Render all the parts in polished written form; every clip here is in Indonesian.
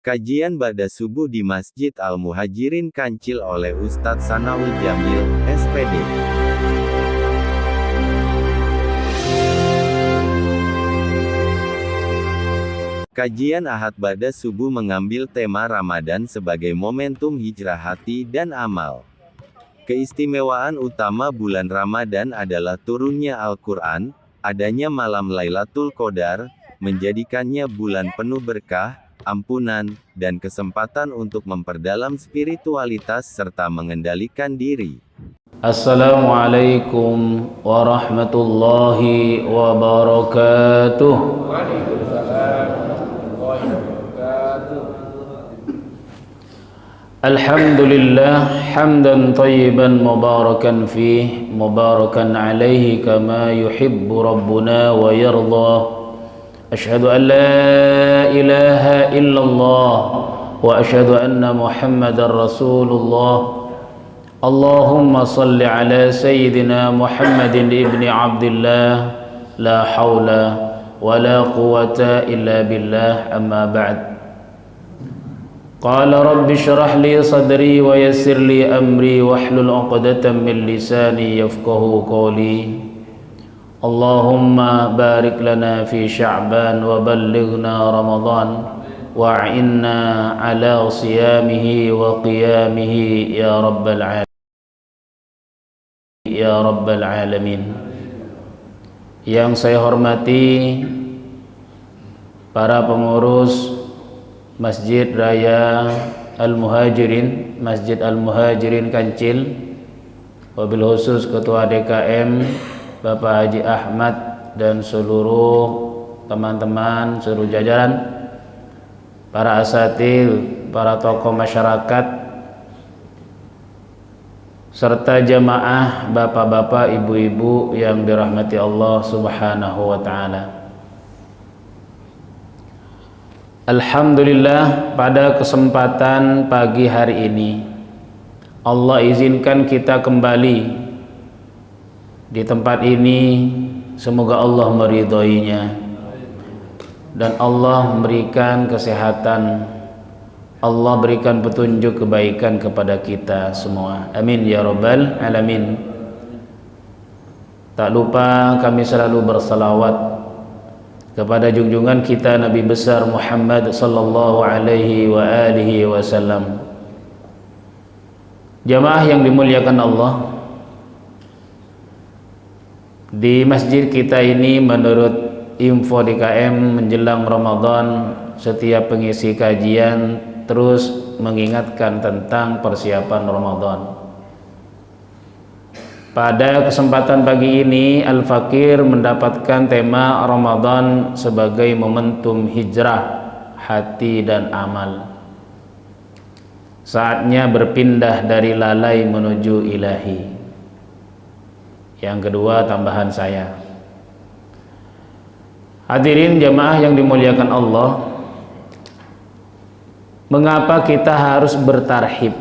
Kajian Ba'da Subuh di Masjid Al-Muhajirin Kancil oleh Ustadz Sanaul Jamil, SPD. Kajian Ahad Ba'da Subuh mengambil tema Ramadan sebagai momentum hijrah hati dan amal. Keistimewaan utama bulan Ramadan adalah turunnya Al-Quran, adanya malam Lailatul Qadar, menjadikannya bulan penuh berkah, ampunan, dan kesempatan untuk memperdalam spiritualitas serta mengendalikan diri. Assalamualaikum warahmatullahi wabarakatuh. Alhamdulillah hamdan tayyiban mubarakan fih, mubarakan alaihi kama yuhibbu rabbuna wa yardah. Ashhadu an la ilaha illallah wa ashhadu anna Muhammadar Rasulullah. Allahumma salli ala sayyidina Muhammadin ibni Abdillah, la hawla wa la quwata illa billah, amma ba'd. Qala rabbi shrah li sadri wa yassir li amri wahlul 'uqdatam min lisani yafqahu qawli. Allahumma barik lana fi Sya'ban wa ballighna Ramadan wa'inna ala siyamihi wa qiyamihi ya rabbal alamin. Yang saya hormati para pengurus Masjid Raya Al-Muhajirin, Masjid Al-Muhajirin Kancil, wabil khusus Ketua DKM Bapak Haji Ahmad dan seluruh teman-teman, seluruh jajaran, para asatidz, para tokoh masyarakat, serta jamaah bapak-bapak, ibu-ibu yang dirahmati Allah Subhanahu wa ta'ala. Alhamdulillah, pada kesempatan pagi hari ini Allah izinkan kita kembali di tempat ini. Semoga Allah meridhoinya dan Allah memberikan kesehatan, Allah berikan petunjuk kebaikan kepada kita semua, amin ya rabbal alamin. Tak lupa kami selalu bersalawat kepada junjungan kita Nabi besar Muhammad sallallahu alaihi wa alihi wasallam. Jamaah yang dimuliakan Allah, di masjid kita ini menurut info DKM menjelang Ramadan, setiap pengisi kajian terus mengingatkan tentang persiapan Ramadan. Pada kesempatan pagi ini Al-Fakir mendapatkan tema Ramadan sebagai momentum hijrah hati dan amal. Saatnya berpindah dari lalai menuju ilahi. Yang kedua, tambahan saya. Hadirin jamaah yang dimuliakan Allah, mengapa kita harus bertarhib?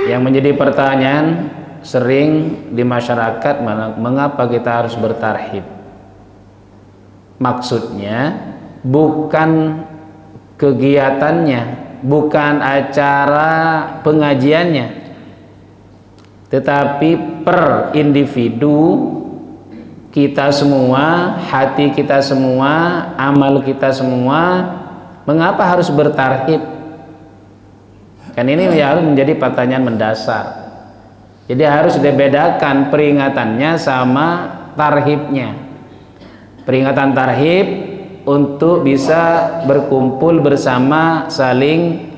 Yang menjadi pertanyaan sering di masyarakat, mengapa kita harus bertarhib? Maksudnya bukan kegiatannya, bukan acara pengajiannya, tetapi per individu kita semua, hati kita semua, amal kita semua. Mengapa harus bertarhib? Kan ini harus menjadi pertanyaan mendasar. Jadi harus dibedakan peringatannya sama tarhibnya. Peringatan tarhib untuk bisa berkumpul bersama, saling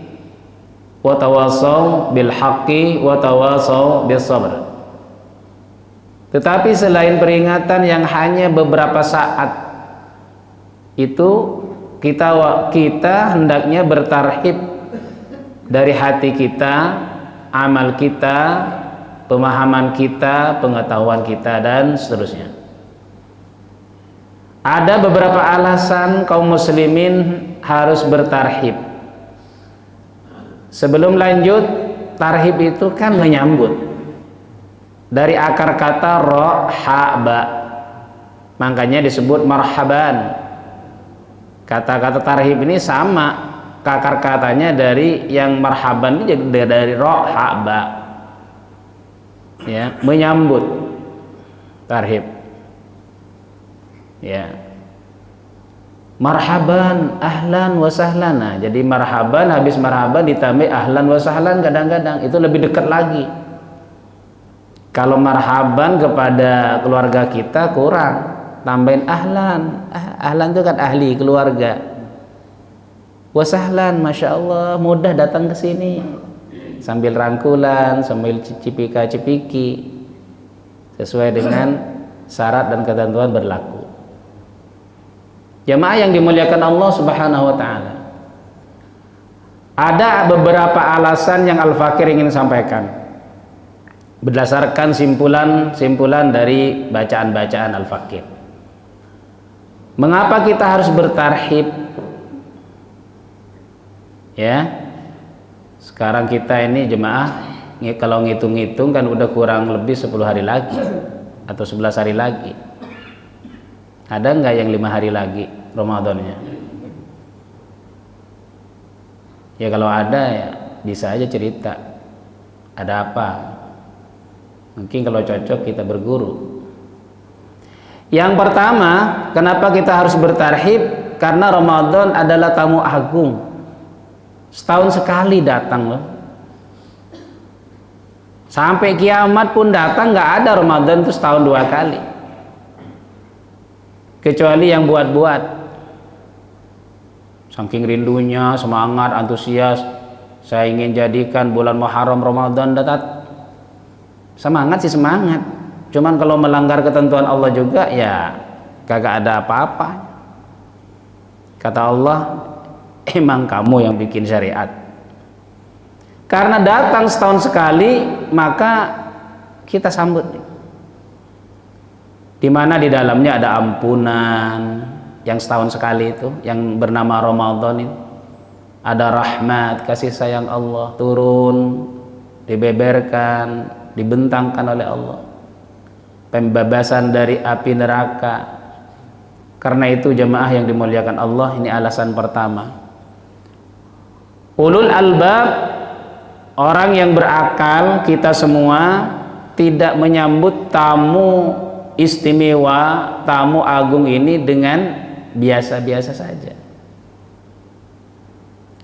watawasau bil haqqi watawasau bis sabr. Tetapi selain peringatan yang hanya beberapa saat itu, kita hendaknya bertarhib dari hati kita, amal kita, pemahaman kita, pengetahuan kita, dan seterusnya. Ada beberapa alasan kaum muslimin harus bertarhib. Sebelum lanjut, tarhib itu kan menyambut, dari akar kata rohaba, makanya disebut marhaban. Kata-kata tarhib ini sama akar katanya dari yang marhaban itu jadi dari rohaba, ya, menyambut, tarhib, ya, marhaban, ahlan wa sahlan. Nah, jadi marhaban, habis marhaban ditambah ahlan wa sahlan, kadang-kadang itu lebih dekat lagi. Kalau marhaban kepada keluarga kita kurang, tambahin ahlan. Ahlan itu kan ahli keluarga. Wa sahlan, masya Allah, mudah datang ke sini, sambil rangkulan, sambil cipika-cipiki, sesuai dengan syarat dan ketentuan berlaku. Jamaah yang dimuliakan Allah Subhanahu wa taala. Ada beberapa alasan yang Al-Fakir ingin sampaikan berdasarkan simpulan dari bacaan-bacaan Al-Fakir. Mengapa kita harus bertarhib? Ya. Sekarang kita ini jemaah kalau ngitung-ngitung kan udah kurang lebih 10 hari lagi atau 11 hari lagi. Ada nggak yang 5 hari lagi Ramadannya? Ya kalau ada ya bisa aja cerita. Ada apa? Mungkin kalau cocok kita berguru. Yang pertama, kenapa kita harus bertarhib? Karena Ramadan adalah tamu agung. Setahun sekali datang loh. Sampai kiamat pun datang, nggak ada Ramadan itu setahun 2 kali. Kecuali yang buat-buat. Saking rindunya, semangat, antusias, saya ingin jadikan bulan Muharram Ramadan datang. Semangat sih semangat, cuman kalau melanggar ketentuan Allah juga ya kagak ada apa-apa. Kata Allah, emang kamu yang bikin syariat. Karena datang setahun sekali, maka kita sambut. Dimana di dalamnya ada ampunan yang setahun sekali itu, yang bernama Ramadan itu. Ada rahmat, kasih sayang Allah turun, dibeberkan, dibentangkan oleh Allah, pembebasan dari api neraka. Karena itu jemaah yang dimuliakan Allah, ini alasan pertama. Ulul albab, orang yang berakal, kita semua tidak menyambut tamu istimewa, tamu agung ini dengan biasa-biasa saja.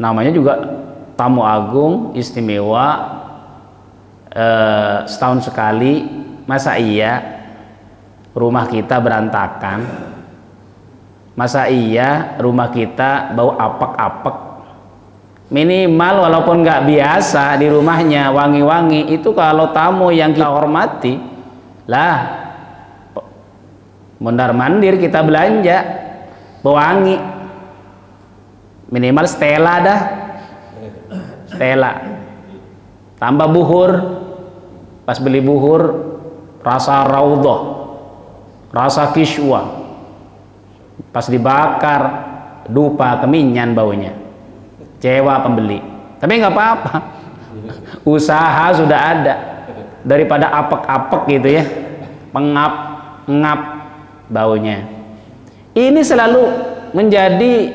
Namanya juga tamu agung istimewa, setahun sekali. Masa iya rumah kita berantakan? Masa iya rumah kita bau apek-apek? Minimal walaupun nggak biasa di rumahnya wangi-wangi, itu kalau tamu yang kita hormati lah, mondar-mandir kita belanja wangi, minimal Stella dah, Stella, tambah buhur. Pas beli buhur rasa raudhah, rasa kiswa, pas dibakar dupa keminyan baunya, kecewa pembeli. Tapi nggak apa-apa, usaha sudah ada, daripada apek-apek gitu ya, pengap-ngap baunya. Ini selalu menjadi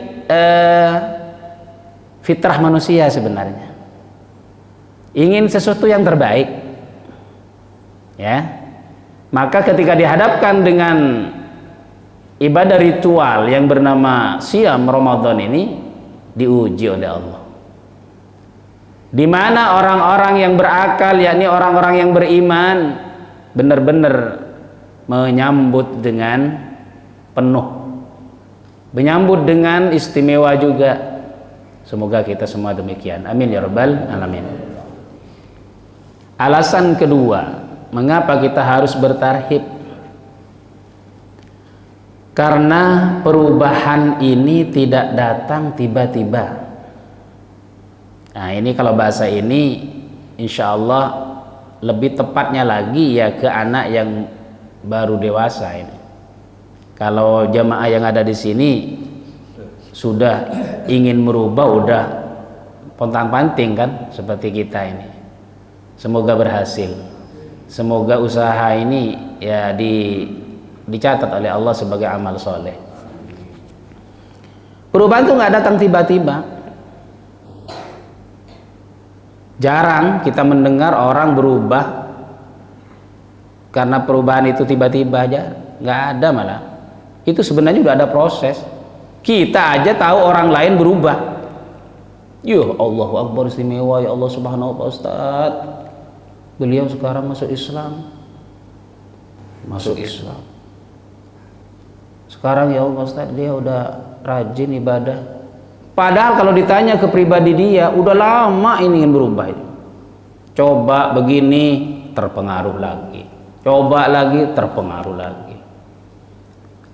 fitrah manusia sebenarnya, ingin sesuatu yang terbaik. Ya, maka ketika dihadapkan dengan ibadah ritual yang bernama Siyam Ramadan ini, diuji oleh Allah. Di mana orang-orang yang berakal, yakni orang-orang yang beriman, benar-benar menyambut dengan penuh, menyambut dengan istimewa juga. Semoga kita semua demikian. Amin ya rabbal alamin. Alasan kedua, mengapa kita harus bertarhib? Karena perubahan ini tidak datang tiba-tiba. Nah, ini kalau bahasa ini insya Allah lebih tepatnya lagi ya ke anak yang baru dewasa ini. Kalau jamaah yang ada di sini sudah ingin merubah, udah pontang-panting kan seperti kita ini. Semoga berhasil. Semoga usaha ini ya dicatat oleh Allah sebagai amal soleh. Perubahan itu nggak datang tiba-tiba. Jarang kita mendengar orang berubah karena perubahan itu tiba-tiba aja, nggak ada malah. Itu sebenarnya udah ada proses. Kita aja tahu orang lain berubah. Yuh, Allahu Akbar, istimewa ya Allah subhanahu wa ta'ala, Ustaz. Beliau sekarang masuk Islam. Masuk Islam. Sekarang ya Allah Ustaz, dia udah rajin ibadah. Padahal kalau ditanya ke pribadi dia, udah lama ini ingin berubah. Coba begini, terpengaruh lagi. Coba lagi, terpengaruh lagi.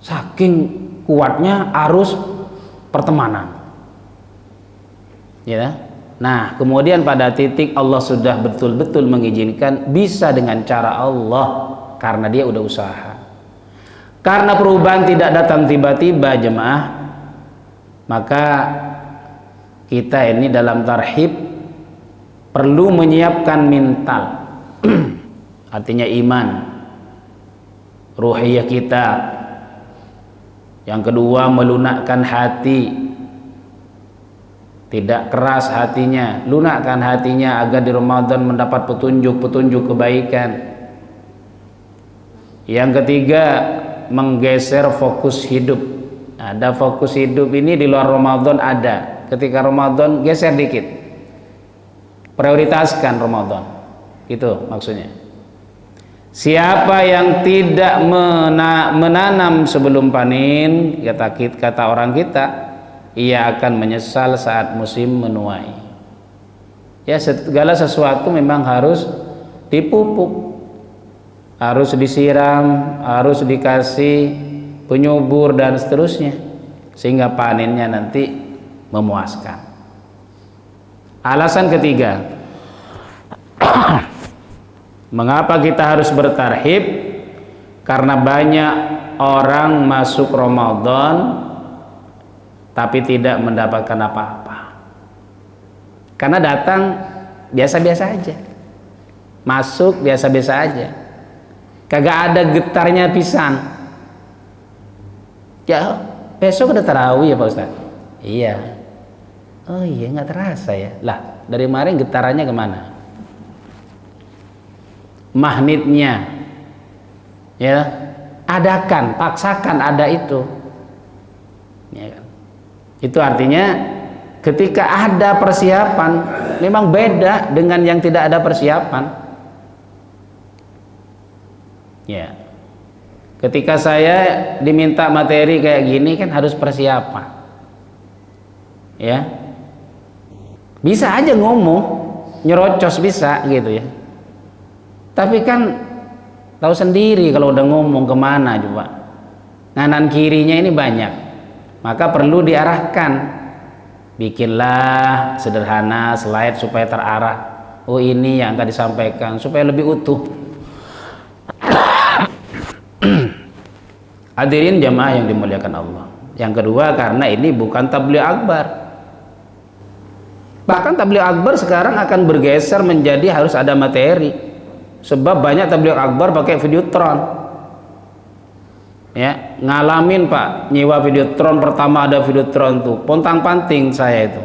Saking kuatnya arus pertemanan. Ya. Nah, kemudian pada titik Allah sudah betul-betul mengizinkan, bisa dengan cara Allah karena dia udah usaha. Karena perubahan tidak datang tiba-tiba jemaah, maka kita ini dalam tarhib perlu menyiapkan mental. Artinya iman, ruhiyah kita. Yang kedua, melunakkan hati. Tidak keras hatinya, lunakkan hatinya agar di Ramadan mendapat petunjuk-petunjuk kebaikan. Yang ketiga, menggeser fokus hidup. Ada fokus hidup ini di luar Ramadan ada. Ketika Ramadan geser dikit. Prioritaskan Ramadan. Itu maksudnya. Siapa yang tidak menanam sebelum panen, kata orang kita, ia akan menyesal saat musim menuai. Ya, segala sesuatu memang harus dipupuk, harus disiram, harus dikasih penyubur dan seterusnya, sehingga panennya nanti memuaskan. Alasan ketiga, mengapa kita harus bertarhib? Karena banyak orang masuk Ramadan tapi tidak mendapatkan apa-apa, karena datang biasa-biasa aja, masuk biasa-biasa aja, kagak ada getarnya pisan. Ya, besok udah tarawih ya Pak Ustaz? Iya. Oh iya, nggak terasa ya. Lah, dari kemarin getarannya kemana? Magnetnya, ya, adakan, paksakan ada itu. Ya kan? Itu artinya ketika ada persiapan memang beda dengan yang tidak ada persiapan. Ya. Ketika saya diminta materi kayak gini kan harus persiapan. Ya. Bisa aja ngomong, nyerocos bisa gitu ya. Tapi kan tahu sendiri kalau udah ngomong kemana coba. Kanan kirinya ini banyak. Maka perlu diarahkan. Bikinlah sederhana slide supaya terarah. Oh, ini yang akan disampaikan supaya lebih utuh. Hadirin jamaah yang dimuliakan Allah. Yang kedua, karena ini bukan tabligh akbar. Bahkan tabligh akbar sekarang akan bergeser menjadi harus ada materi. Sebab banyak tabligh akbar pakai videotron. Ya, ngalamin Pak, nyewa videotron, pertama ada videotron tuh pontang-panting saya itu,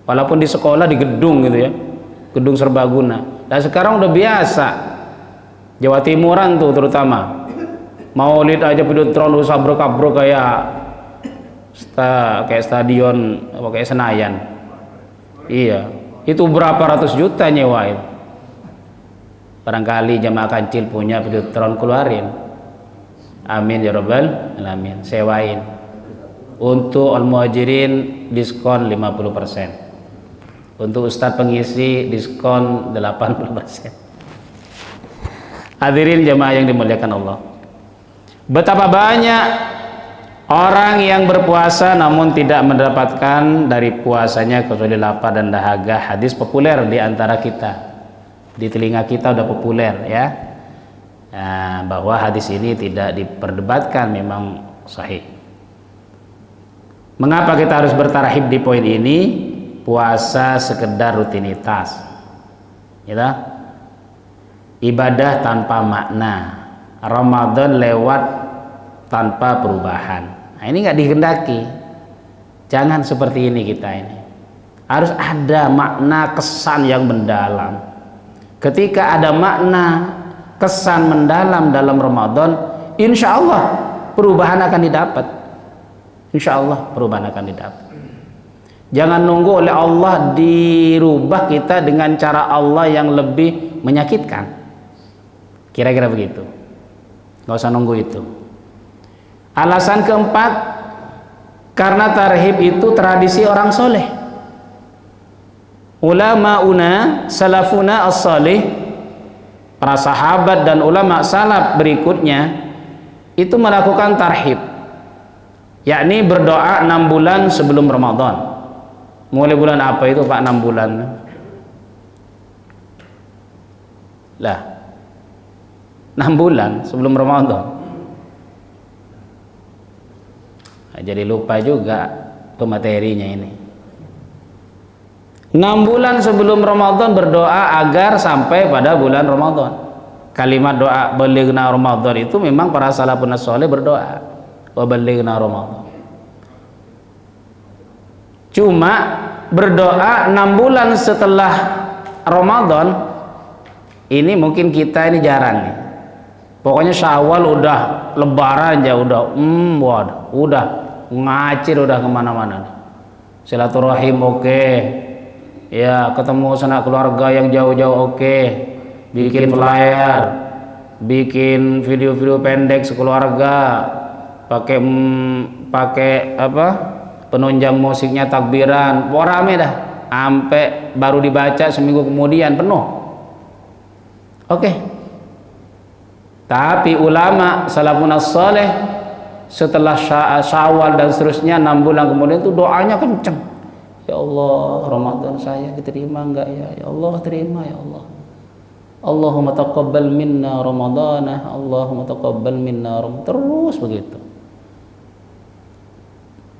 walaupun di sekolah di gedung gitu ya, gedung serbaguna. Dan sekarang udah biasa, Jawa Timuran tuh terutama Maulid aja videotron usah sabrok-abrok kayak stadion apa kayak Senayan. Iya, itu berapa ratus juta nyewa itu. Barangkali jamaah kancil punya videotron, keluarin. Amin ya rabbal alamin. Sewain. Untuk al-muhajirin diskon 50%. Untuk ustadz pengisi diskon 80%. Hadirin jamaah yang dimuliakan Allah. Betapa banyak orang yang berpuasa namun tidak mendapatkan dari puasanya kecuali lapar dan dahaga. Hadis populer di antara kita. Di telinga kita udah populer ya. Nah, bahwa hadis ini tidak diperdebatkan, memang sahih. Mengapa kita harus bertarhib di poin ini? Puasa sekedar rutinitas, gitu? Ibadah tanpa makna. Ramadan lewat tanpa perubahan. Nah, ini nggak dikehendaki. Jangan seperti ini kita ini. harus ada makna kesan yang mendalam. Ketika ada makna kesan mendalam dalam Ramadan, insya Allah perubahan akan didapat. Insya Allah perubahan akan didapat. Jangan nunggu oleh Allah dirubah kita dengan cara Allah yang lebih menyakitkan. Kira-kira begitu. Nggak usah nunggu itu. Alasan keempat, karena tarhib itu tradisi orang soleh. Ulama salafuna as-salih, para sahabat dan ulama salaf berikutnya itu melakukan tarhib, yakni berdoa 6 bulan sebelum Ramadan. Mulai bulan apa itu Pak 6 bulan? Lah, 6 bulan sebelum Ramadan. Nah, jadi lupa juga pematerinya ini. 6 bulan sebelum Ramadan berdoa agar sampai pada bulan Ramadan. Kalimat doa balighna Ramadan itu memang para salafun saleh berdoa, wa balighna Ramadan. Cuma berdoa 6 bulan setelah Ramadan ini mungkin kita ini jarang nih. Pokoknya Syawal udah Lebaran aja udah ngacir udah kemana-mana. Silaturahim oke. Ya, ketemu sanak keluarga yang jauh-jauh oke. Bikin flyer, bikin video-video pendek sekeluarga, pakai apa? Penunjang musiknya takbiran, rame dah. Sampai baru dibaca seminggu kemudian penuh. Oke. Tapi ulama salafun saleh setelah Syawal dan seterusnya 6 bulan kemudian itu doanya kenceng. Ya Allah, Ramadan saya diterima enggak ya? Ya Allah, terima ya Allah. Allahumma taqabbal minna Ramadana, Allahumma taqabbal minna Ramadan. Terus begitu.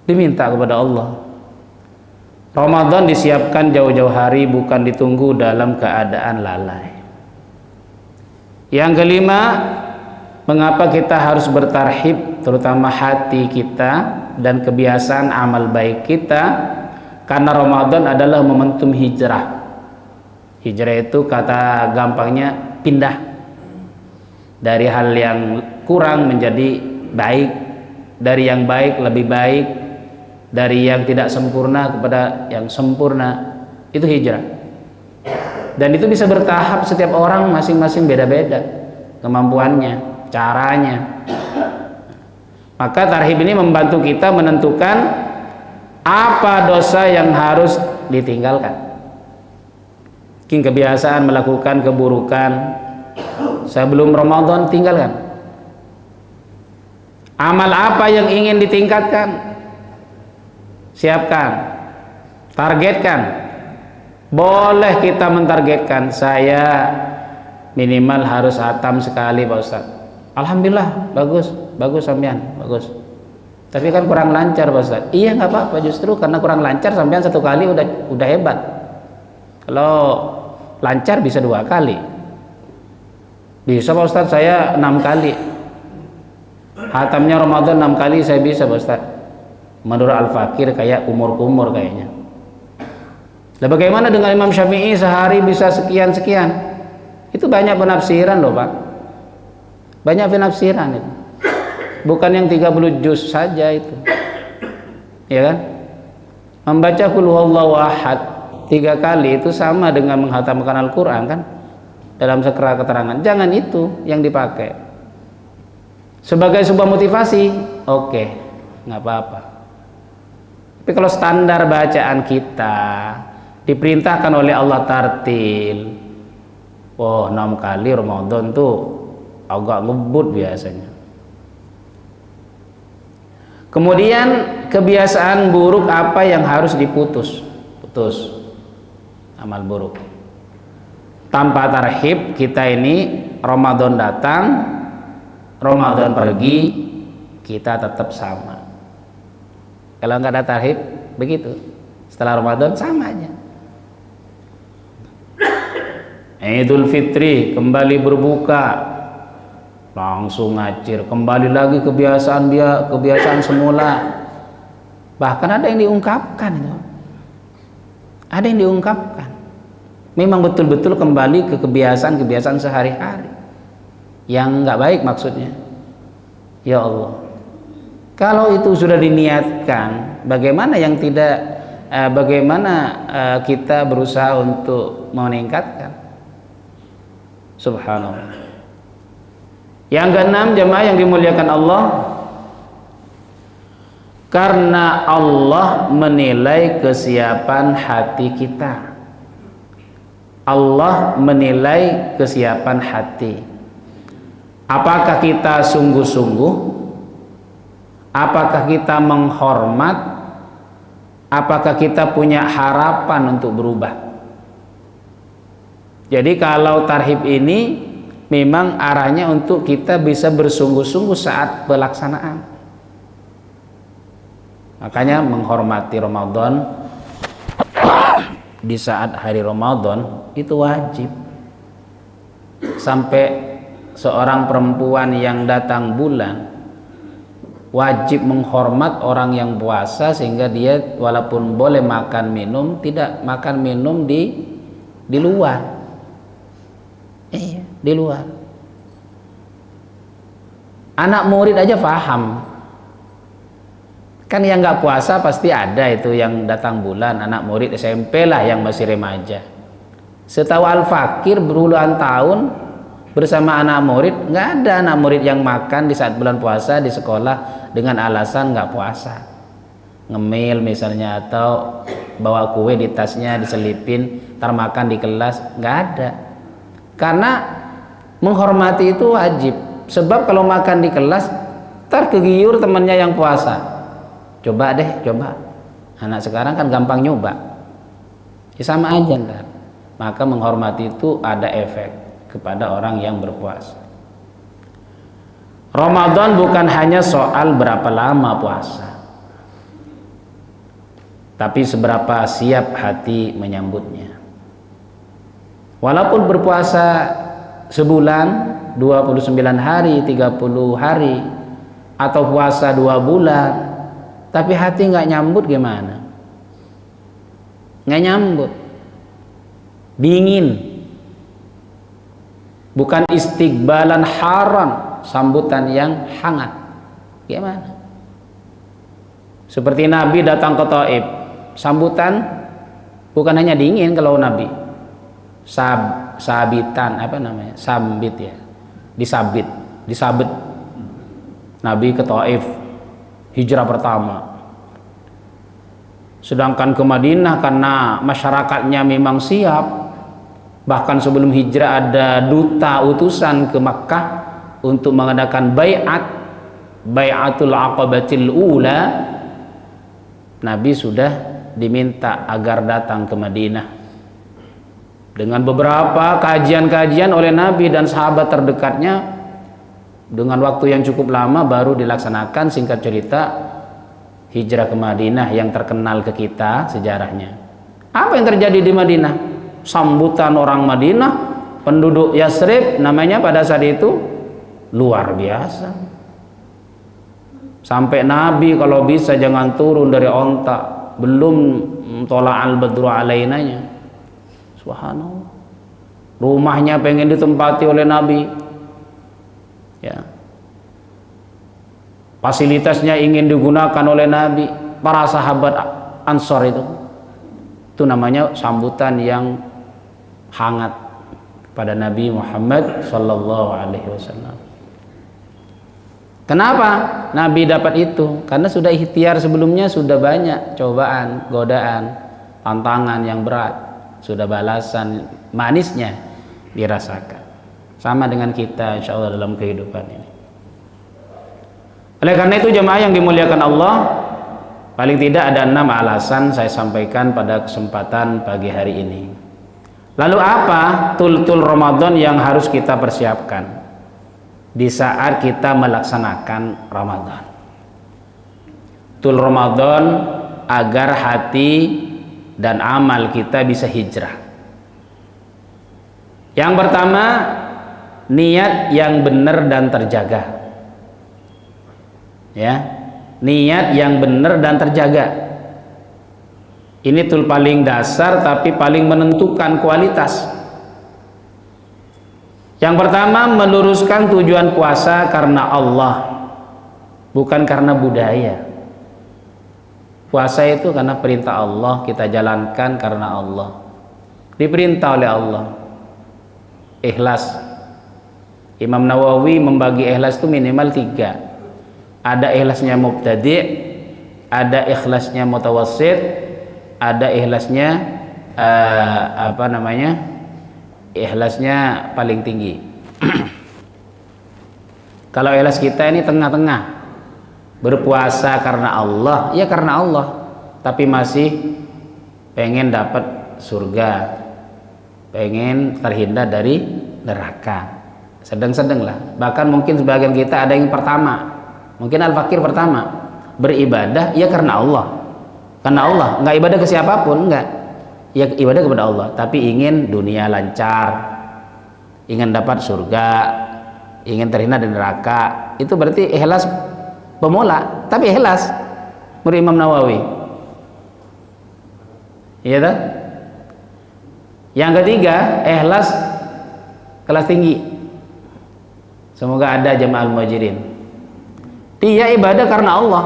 Diminta kepada Allah. Ramadan disiapkan jauh-jauh hari, bukan ditunggu dalam keadaan lalai. Yang kelima, mengapa kita harus bertarhib, terutama hati kita dan kebiasaan amal baik kita? Karena Ramadan adalah momentum hijrah. Hijrah itu kata gampangnya pindah dari hal yang kurang menjadi baik, dari yang baik lebih baik, dari yang tidak sempurna kepada yang sempurna. Itu hijrah. Dan itu bisa bertahap, setiap orang masing-masing beda-beda kemampuannya, caranya. Maka tarhib ini membantu kita menentukan apa dosa yang harus ditinggalkan. Mungkin kebiasaan melakukan keburukan sebelum Ramadan, tinggalkan. Amal apa yang ingin ditingkatkan, siapkan, targetkan. Boleh kita mentargetkan, saya minimal harus hatam sekali Pak Ustaz. Alhamdulillah, bagus sampean, bagus. Tapi kan kurang lancar Pak Ustaz. Iya, nggak apa-apa, justru karena kurang lancar sampean 1 kali udah hebat. Kalau lancar bisa 2 kali. Bisa Pak Ustaz, saya 6 kali. Hatamnya Ramadan 6 kali saya bisa Pak Ustaz. Menurut Al-Fakir kayak kumur-kumur kayaknya. Nah, bagaimana dengan Imam Syafi'i sehari bisa sekian-sekian? Itu banyak penafsiran loh Pak. Banyak penafsiran itu. Bukan yang 30 juz saja itu. Ya kan? Membaca Qul huwallahu ahad 3 kali itu sama dengan menghatamkan Al-Quran kan? Dalam sekera keterangan. Jangan itu yang dipakai. Sebagai sebuah motivasi, oke, nggak apa-apa. Tapi kalau standar bacaan kita diperintahkan oleh Allah tartil, 6 kali Ramadan tuh agak ngebut biasanya. Kemudian kebiasaan buruk apa yang harus diputus? Putus amal buruk. Tanpa tarhib kita ini Ramadan datang, Ramadan pergi, kita tetap sama. Kalau nggak ada tarhib begitu, setelah Ramadan sama aja. Idul Fitri kembali berbuka, langsung ngacir, kembali lagi kebiasaan semula. Bahkan ada yang diungkapkan itu. ada yang diungkapkan. Memang betul-betul kembali ke kebiasaan-kebiasaan sehari-hari yang nggak baik maksudnya. Ya Allah, kalau itu sudah diniatkan, bagaimana yang tidak? Bagaimana kita berusaha untuk meningkatkan? Subhanallah. Yang keenam, jemaah yang dimuliakan Allah, karena Allah menilai kesiapan hati kita. Allah menilai kesiapan hati. Apakah kita sungguh-sungguh? Apakah kita menghormat? Apakah kita punya harapan untuk berubah? Jadi kalau tarhib ini memang arahnya untuk kita bisa bersungguh-sungguh saat pelaksanaan. Makanya menghormati Ramadan di saat hari Ramadan itu wajib. Sampai seorang perempuan yang datang bulan wajib menghormat orang yang puasa, sehingga dia walaupun boleh makan minum, tidak makan minum di luar. Iya, di luar. Anak murid aja paham. Kan yang nggak puasa pasti ada itu yang datang bulan, anak murid SMP lah yang masih remaja. Setahu Al-Fakir berpuluhan tahun bersama anak murid, nggak ada anak murid yang makan di saat bulan puasa di sekolah dengan alasan nggak puasa, ngemil misalnya, atau bawa kue di tasnya diselipin, ntar makan di kelas, nggak ada. Karena menghormati itu wajib. Sebab kalau makan di kelas, ntar kegiur temannya yang puasa. Coba deh, coba. Anak sekarang kan gampang nyoba. Ya sama aja ntar. Maka menghormati itu ada efek kepada orang yang berpuasa. Ramadan bukan hanya soal berapa lama puasa, tapi seberapa siap hati menyambutnya. Walaupun berpuasa sebulan, 29 hari, 30 hari, atau puasa 2 bulan, tapi hati nggak nyambut gimana? Nggak nyambut, dingin, bukan istiqbalan haram, sambutan yang hangat. Gimana? Seperti Nabi datang ke Taif, sambutan bukan hanya dingin kalau Nabi, sabitan, apa namanya, sambit ya, disabit. Nabi ke Taif hijrah pertama. Sedangkan ke Madinah karena masyarakatnya memang siap, bahkan sebelum hijrah ada duta utusan ke Makkah untuk mengadakan bai'atul aqabatil ula. Nabi sudah diminta agar datang ke Madinah. Dengan beberapa kajian-kajian oleh Nabi dan sahabat terdekatnya, dengan waktu yang cukup lama baru dilaksanakan. Singkat cerita, hijrah ke Madinah yang terkenal ke kita sejarahnya. Apa yang terjadi di Madinah? Sambutan orang Madinah, penduduk Yasrib namanya pada saat itu, luar biasa. Sampai Nabi kalau bisa jangan turun dari onta belum tola'al badru alainanya. Subhanallah. Rumahnya pengen ditempati oleh Nabi, ya. Fasilitasnya ingin digunakan oleh Nabi, para sahabat Ansor itu namanya sambutan yang hangat pada Nabi Muhammad sallallahu alaihi wasallam. Kenapa Nabi dapat itu? Karena sudah ikhtiar sebelumnya, sudah banyak cobaan, godaan, tantangan yang berat, sudah balasan manisnya dirasakan. Sama dengan kita insyaallah dalam kehidupan ini. Oleh karena itu jemaah yang dimuliakan Allah, paling tidak ada 6 alasan saya sampaikan pada kesempatan pagi hari ini. Lalu apa tul-tul Ramadan yang harus kita persiapkan di saat kita melaksanakan Ramadan? Tul Ramadan agar hati dan amal kita bisa hijrah. Yang pertama, niat yang benar dan terjaga. Ya, niat yang benar dan terjaga. Ini tool paling dasar tapi paling menentukan kualitas. Yang pertama, meluruskan tujuan puasa karena Allah, bukan karena budaya. Puasa itu karena perintah Allah, kita jalankan karena Allah, diperintah oleh Allah. Ikhlas. Imam Nawawi membagi ikhlas itu minimal 3. Ada ikhlasnya mubtadi', ada ikhlasnya mutawassit, ada ikhlasnya ikhlasnya paling tinggi. Kalau ikhlas kita ini tengah-tengah, berpuasa karena Allah, ya karena Allah, tapi masih pengen dapat surga, pengen terhindar dari neraka, sedang-sedang lah. Bahkan mungkin sebagian kita ada yang pertama, mungkin al-fakir pertama, beribadah ya karena Allah, nggak ibadah ke siapapun, enggak, ya ibadah kepada Allah, tapi ingin dunia lancar, ingin dapat surga, ingin terhindar dari neraka. Itu berarti ikhlas pemula, tapi ikhlas menurut Imam Nawawi. Iya tak? Yang ketiga, ikhlas kelas tinggi. Semoga ada jamaah muhajirin. Dia ibadah karena Allah,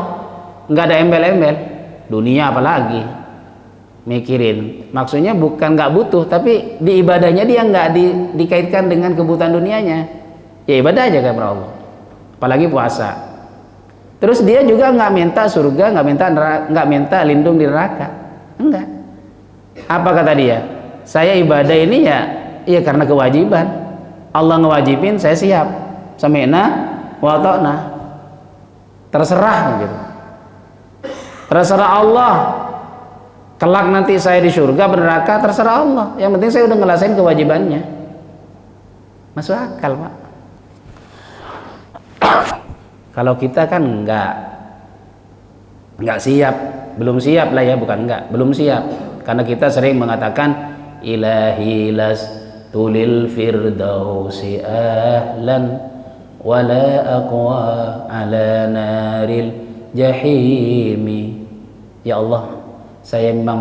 nggak ada embel-embel. Dunia apalagi mikirin. Maksudnya bukan nggak butuh, tapi di ibadahnya dia nggak dikaitkan dengan kebutuhan dunianya. Ya ibadah aja kepada Allah. Apalagi puasa. Terus dia juga nggak minta surga, nggak minta lindung di neraka, enggak. Apa kata dia? Saya ibadah ini ya karena kewajiban. Allah ngewajibin, saya siap. Sami'na wa ta'na. Terserah gitu. Terserah Allah. Kelak nanti saya di surga, neraka, terserah Allah. Yang penting saya udah ngelasain kewajibannya. Masuk akal, Pak. Kalau kita kan nggak siap, belum siap lah ya, bukan enggak, belum siap. Karena kita sering mengatakan ilahi las tulil firdausi ahlan wala aqwa ala naril jahimi. Ya Allah, saya memang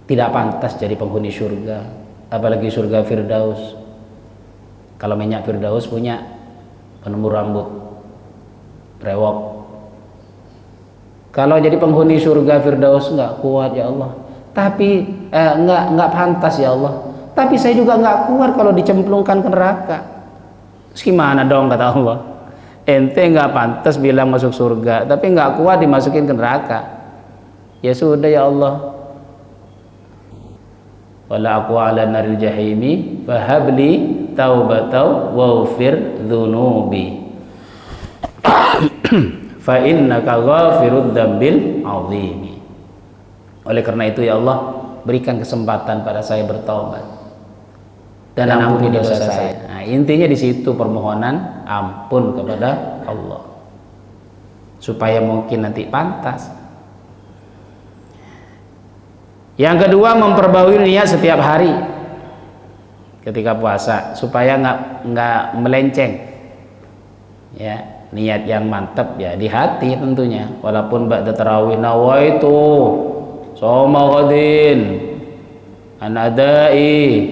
tidak pantas jadi penghuni surga, apalagi surga Firdaus. Kalau minyak Firdaus punya penumbuh rambut brewok. Kalau jadi penghuni surga Firdaus nggak kuat ya Allah, tapi nggak pantas ya Allah, tapi saya juga nggak kuat kalau dicemplungkan ke neraka. Terus gimana dong kata Allah? Ente nggak pantas bilang masuk surga, tapi nggak kuat dimasukin ke neraka. Ya sudah ya Allah, wala aqwa ala naril jahimi fahabli taubatau waghfir dzunubi fa innaka ghafirud dzambil azimi. Oleh karena itu ya Allah, berikan kesempatan pada saya bertaubat dan ampuni dosa saya. Nah, intinya di situ permohonan ampun kepada Allah supaya mungkin nanti pantas. Yang kedua, memperbarui niat setiap hari ketika puasa supaya nggak melenceng. Ya, niat yang mantap ya di hati tentunya. Walaupun ba'da tarawih nawaitu shoma ghadin an adai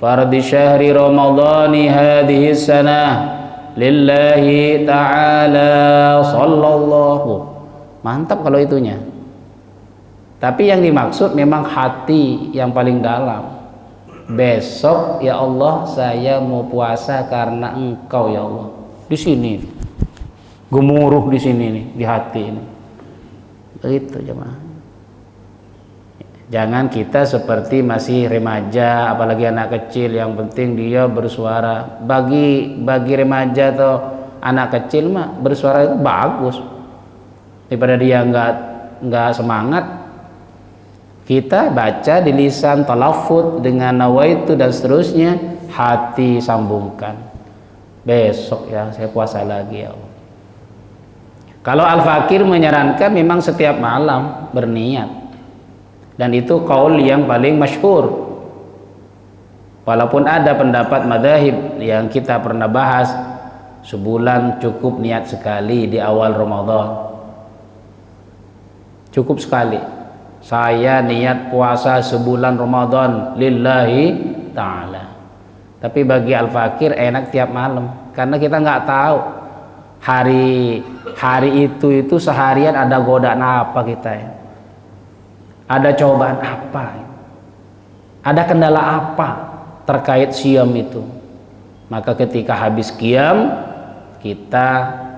fardhi syahri ramadhani hadhihi sanah lillahi ta'ala sallallahu. Mantap kalau itunya. Tapi yang dimaksud memang hati yang paling dalam. Besok ya Allah saya mau puasa karena Engkau ya Allah. Di sini gemuruh di sini nih, di hati ini. Begitu jemaah. Jangan kita seperti masih remaja, apalagi anak kecil, yang penting dia bersuara. Bagi remaja atau anak kecil mah bersuara itu bagus. Daripada dia nggak semangat, kita baca di lisan talafut dengan nawaitu dan seterusnya, hati sambungkan. Besok ya saya puasa lagi ya Allah. Kalau Al-Fakir menyarankan memang setiap malam berniat, dan itu qaul yang paling masyhur. Walaupun ada pendapat madzhab yang kita pernah bahas, sebulan cukup niat sekali di awal Ramadan, cukup sekali. saya niat puasa sebulan Ramadan lillahi ta'ala. Tapi bagi al-fakir enak tiap malam, karena kita nggak tahu hari itu seharian ada godaan apa kita ya, ada cobaan apa, ada kendala apa terkait siam itu. Maka ketika habis qiyam kita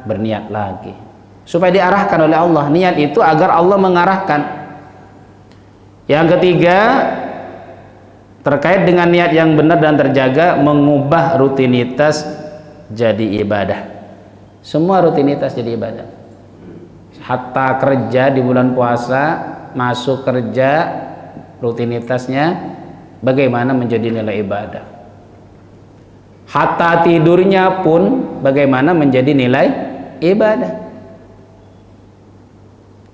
berniat lagi supaya diarahkan oleh Allah. Niat itu agar Allah mengarahkan. Yang ketiga, terkait dengan niat yang benar dan terjaga, mengubah rutinitas jadi ibadah. Semua rutinitas jadi ibadah. Hatta kerja di bulan puasa, masuk kerja, rutinitasnya bagaimana menjadi nilai ibadah. Hatta tidurnya pun bagaimana menjadi nilai ibadah.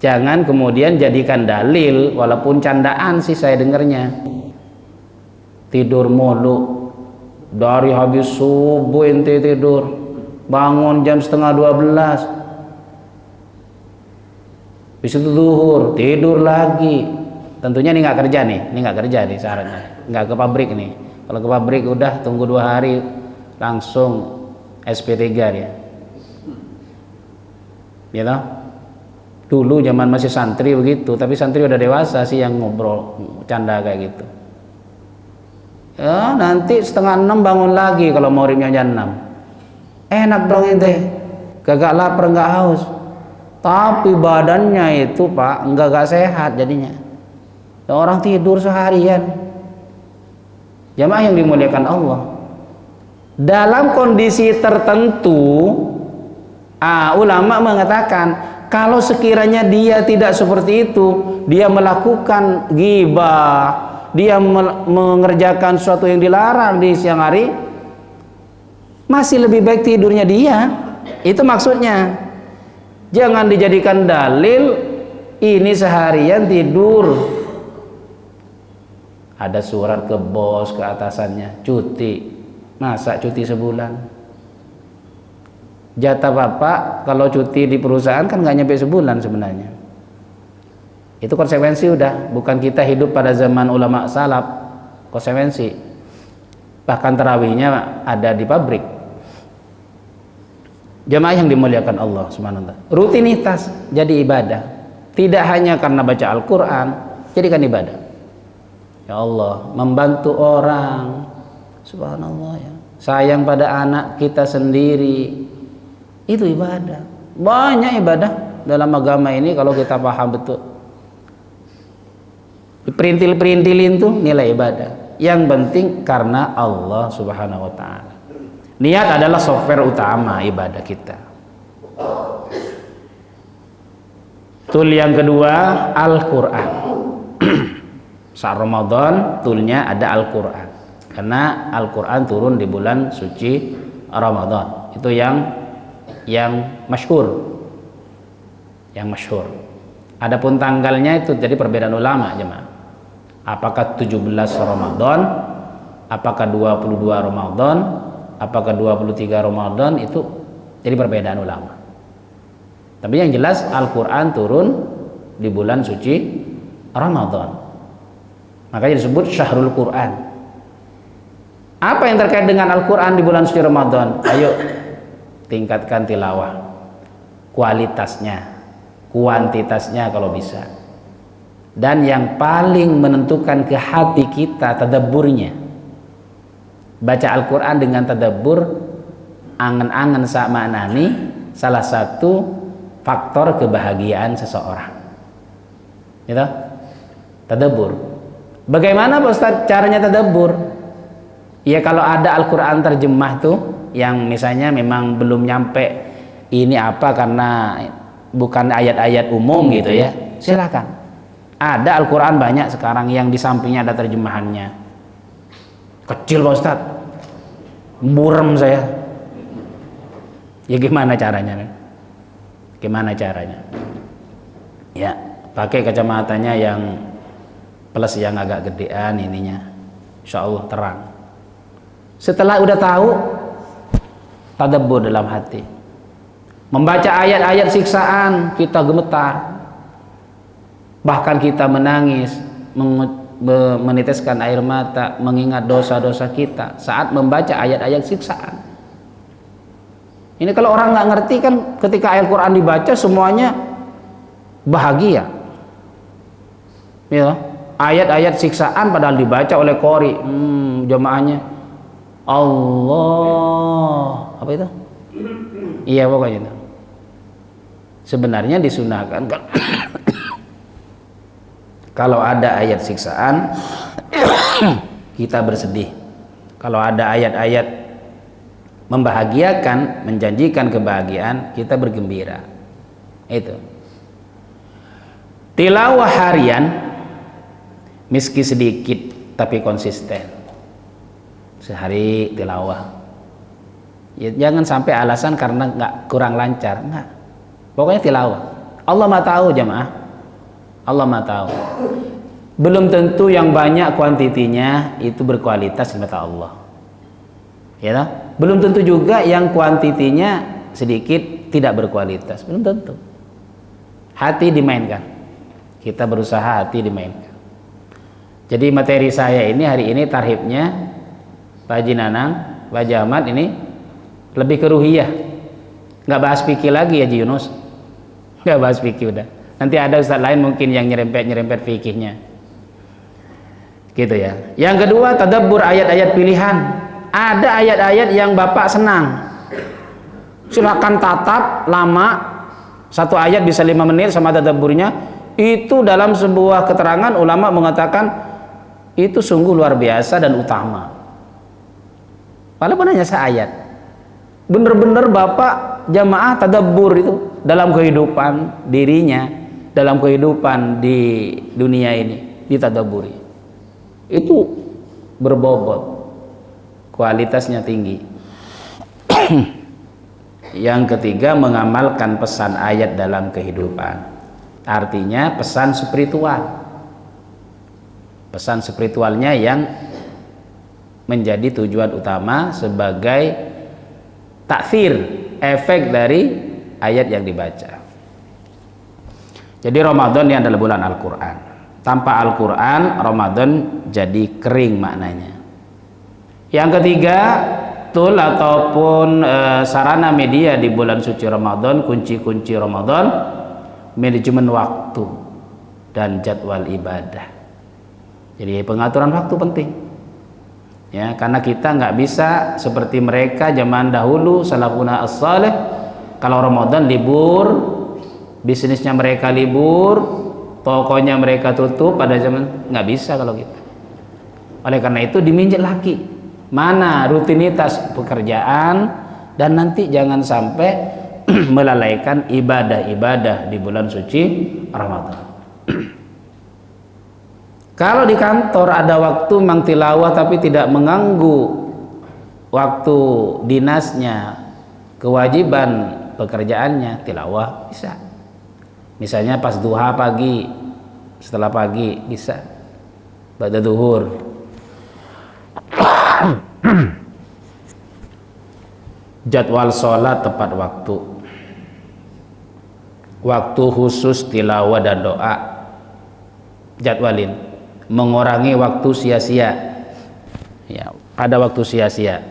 Jangan kemudian jadikan dalil, walaupun candaan sih saya dengarnya. Tidur mulu, dari habis subuh ente tidur, bangun jam setengah 12, habis itu zuhur tidur lagi. Tentunya ini nggak kerja nih syaratnya, nggak ke pabrik nih. Kalau ke pabrik udah tunggu 2 hari langsung SP3 dia. Ya toh? Dulu zaman masih santri begitu, tapi santri udah dewasa sih yang ngobrol canda kayak gitu. Ya nanti setengah 6 bangun lagi kalau mau rimnya jam 6. Enak dong ente, kagak lapar nggak haus. Tapi badannya itu pak nggak sehat jadinya. Orang tidur seharian. Jamaah yang dimuliakan Allah, dalam kondisi tertentu ulama mengatakan kalau sekiranya dia tidak seperti itu, dia melakukan ghibah, dia mengerjakan sesuatu yang dilarang di siang hari, masih lebih baik tidurnya dia. Itu maksudnya. Jangan dijadikan dalil ini seharian tidur. Ada surat ke bos, ke atasannya, cuti. Masa cuti sebulan? Jatah bapak kalau cuti di perusahaan kan nggak nyampe sebulan sebenarnya. Itu konsekuensi udah. Bukan kita hidup pada zaman ulama salaf. Konsekuensi. Bahkan tarawihnya ada di pabrik. Jamaah yang dimuliakan Allah Subhanahu wa ta'ala. Rutinitas jadi ibadah. Tidak hanya karena baca Al-Quran, jadikan ibadah. Ya Allah, membantu orang, subhanallah ya. Sayang pada anak kita sendiri, itu ibadah. Banyak ibadah dalam agama ini kalau kita paham betul. Perintil-perintilin tuh nilai ibadah. Yang penting karena Allah subhanahu wa ta'ala. Niat adalah software utama ibadah kita. Tool yang kedua, Al-Quran. Saat Ramadan toolnya ada Al-Quran, karena Al-Quran turun di bulan suci Ramadan. Itu yang masyhur, adapun tanggalnya itu jadi perbedaan ulama jemaah. Apakah 17 Ramadan, apakah 22 Ramadan, apakah 23 Ramadan, itu jadi perbedaan ulama. Tapi yang jelas Al-Quran turun di bulan suci Ramadan. Makanya disebut Syahrul Quran. Apa yang terkait dengan Al-Quran di bulan suci Ramadan? Ayo tingkatkan tilawah, kualitasnya, kuantitasnya kalau bisa. Dan yang paling menentukan ke hati kita tadabburnya. Baca Al-Quran dengan tadabbur, angen-angen sak maknani, salah satu faktor kebahagiaan seseorang. Gitu? Tadabbur. Bagaimana Pak Ustaz caranya tadabbur? Ya kalau ada Al-Quran terjemah tuh yang misalnya memang belum nyampe ini apa karena bukan ayat-ayat umum gitu ya, silakan. Ada Al-Quran banyak sekarang yang di sampingnya ada terjemahannya. Kecil Pak Ustaz, burem saya. Ya gimana caranya? Gimana caranya? Ya pakai kacamatanya yang plus yang agak gedean ininya, insya Allah terang. Setelah udah tahu, tadabbur dalam hati. Membaca ayat-ayat siksaan kita gemetar. bahkan kita menangis, meneteskan air mata, mengingat dosa-dosa kita saat membaca ayat-ayat siksaan. Ini kalau orang nggak ngerti kan, ketika ayat Quran dibaca semuanya bahagia, ya. Ayat-ayat siksaan padahal dibaca oleh qori, jamaahnya Allah apa itu? Iya pokoknya itu. Sebenarnya disunahkan kan kalau ada ayat siksaan kita bersedih. Kalau ada ayat-ayat membahagiakan, menjanjikan kebahagiaan, kita bergembira. Itu. Tilawah harian meski sedikit tapi konsisten. Sehari tilawah. Ya, jangan sampai alasan karena nggak kurang lancar, enggak. Pokoknya tilawah. Allah mah tahu jamaah. Allah mah tahu. Belum tentu yang banyak kuantitinya itu berkualitas di mata Allah. Ya toh? Belum tentu juga yang kuantitinya sedikit tidak berkualitas. Belum tentu. Hati dimainkan. Kita berusaha hati dimainkan. Jadi materi saya ini hari ini tarhibnya Pak Haji Nanang, Pak Haji Ahmad ini lebih ke ruhiyah. Nggak bahas fikih lagi ya Haji Yunus. Nggak bahas fikih udah. Nanti ada ustadz lain mungkin yang nyerempet fikihnya. Gitu ya. Yang kedua, tadabbur ayat-ayat pilihan. Ada ayat-ayat yang Bapak senang. Silakan tatap lama. Satu ayat bisa 5 menit sama tadabburnya. Itu dalam sebuah keterangan ulama mengatakan itu sungguh luar biasa dan utama. Walaupun hanya seayat. Bener-bener Bapak jamaah tadabbur itu dalam kehidupan dirinya, dalam kehidupan di dunia ini ditadabburi. Itu berbobot, kualitasnya tinggi. Yang ketiga, mengamalkan pesan ayat dalam kehidupan. Artinya pesan spiritual. Pesan spiritualnya yang menjadi tujuan utama sebagai taksir, efek dari ayat yang dibaca. Jadi Ramadan ini adalah bulan Al-Quran. Tanpa Al-Quran, Ramadan jadi kering maknanya. Yang ketiga, tool ataupun sarana media di bulan suci Ramadan, kunci-kunci Ramadan, manajemen waktu dan jadwal ibadah. Jadi pengaturan waktu penting. Ya, karena kita nggak bisa seperti mereka zaman dahulu salafuna as-salih, kalau Ramadan libur, bisnisnya mereka libur, tokonya mereka tutup pada zaman, nggak bisa kalau gitu. Oleh karena itu diminjak lagi mana rutinitas pekerjaan, dan nanti jangan sampai melalaikan ibadah-ibadah di bulan suci Ramadan. Kalau di kantor ada waktu mengtilawah tapi tidak mengganggu waktu dinasnya, kewajiban pekerjaannya, tilawah bisa. Misalnya pas duha pagi, setelah pagi bisa. Ba'da duhur. Jadwal sholat tepat waktu. Waktu khusus tilawah dan doa. Jadwalin. Mengurangi waktu sia-sia. Ya, ada waktu sia-sia.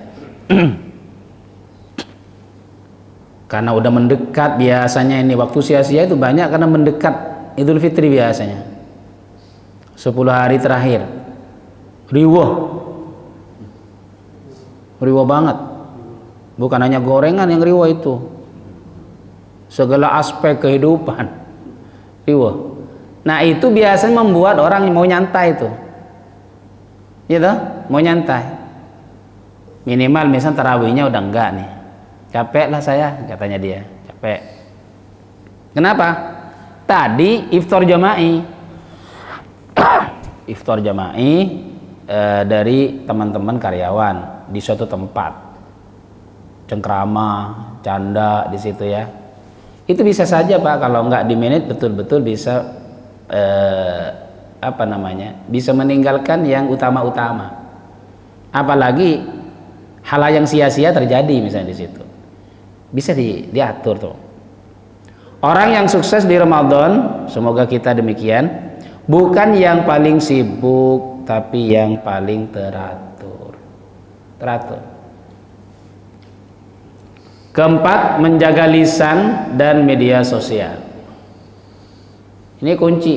Karena udah mendekat biasanya ini waktu sia-sia itu banyak karena mendekat Idul Fitri biasanya. 10 hari terakhir. Riwah banget. Bukan hanya gorengan yang riwah itu. Segala aspek kehidupan riwah. Nah itu biasanya membuat orang mau nyantai itu, gitu, mau nyantai. Minimal misal tarawihnya udah enggak nih, capek lah saya, katanya dia, capek. Kenapa? Tadi iftar jama'i, dari teman-teman karyawan di suatu tempat, cengkrama, canda di situ ya. Itu bisa saja Pak, kalau enggak di menit betul-betul bisa bisa meninggalkan yang utama-utama. Apalagi hal yang sia-sia terjadi misalnya di situ, bisa diatur tuh. Orang yang sukses di Ramadan, semoga kita demikian, bukan yang paling sibuk, tapi yang paling teratur. Teratur. Keempat, menjaga lisan dan media sosial. Ini kunci.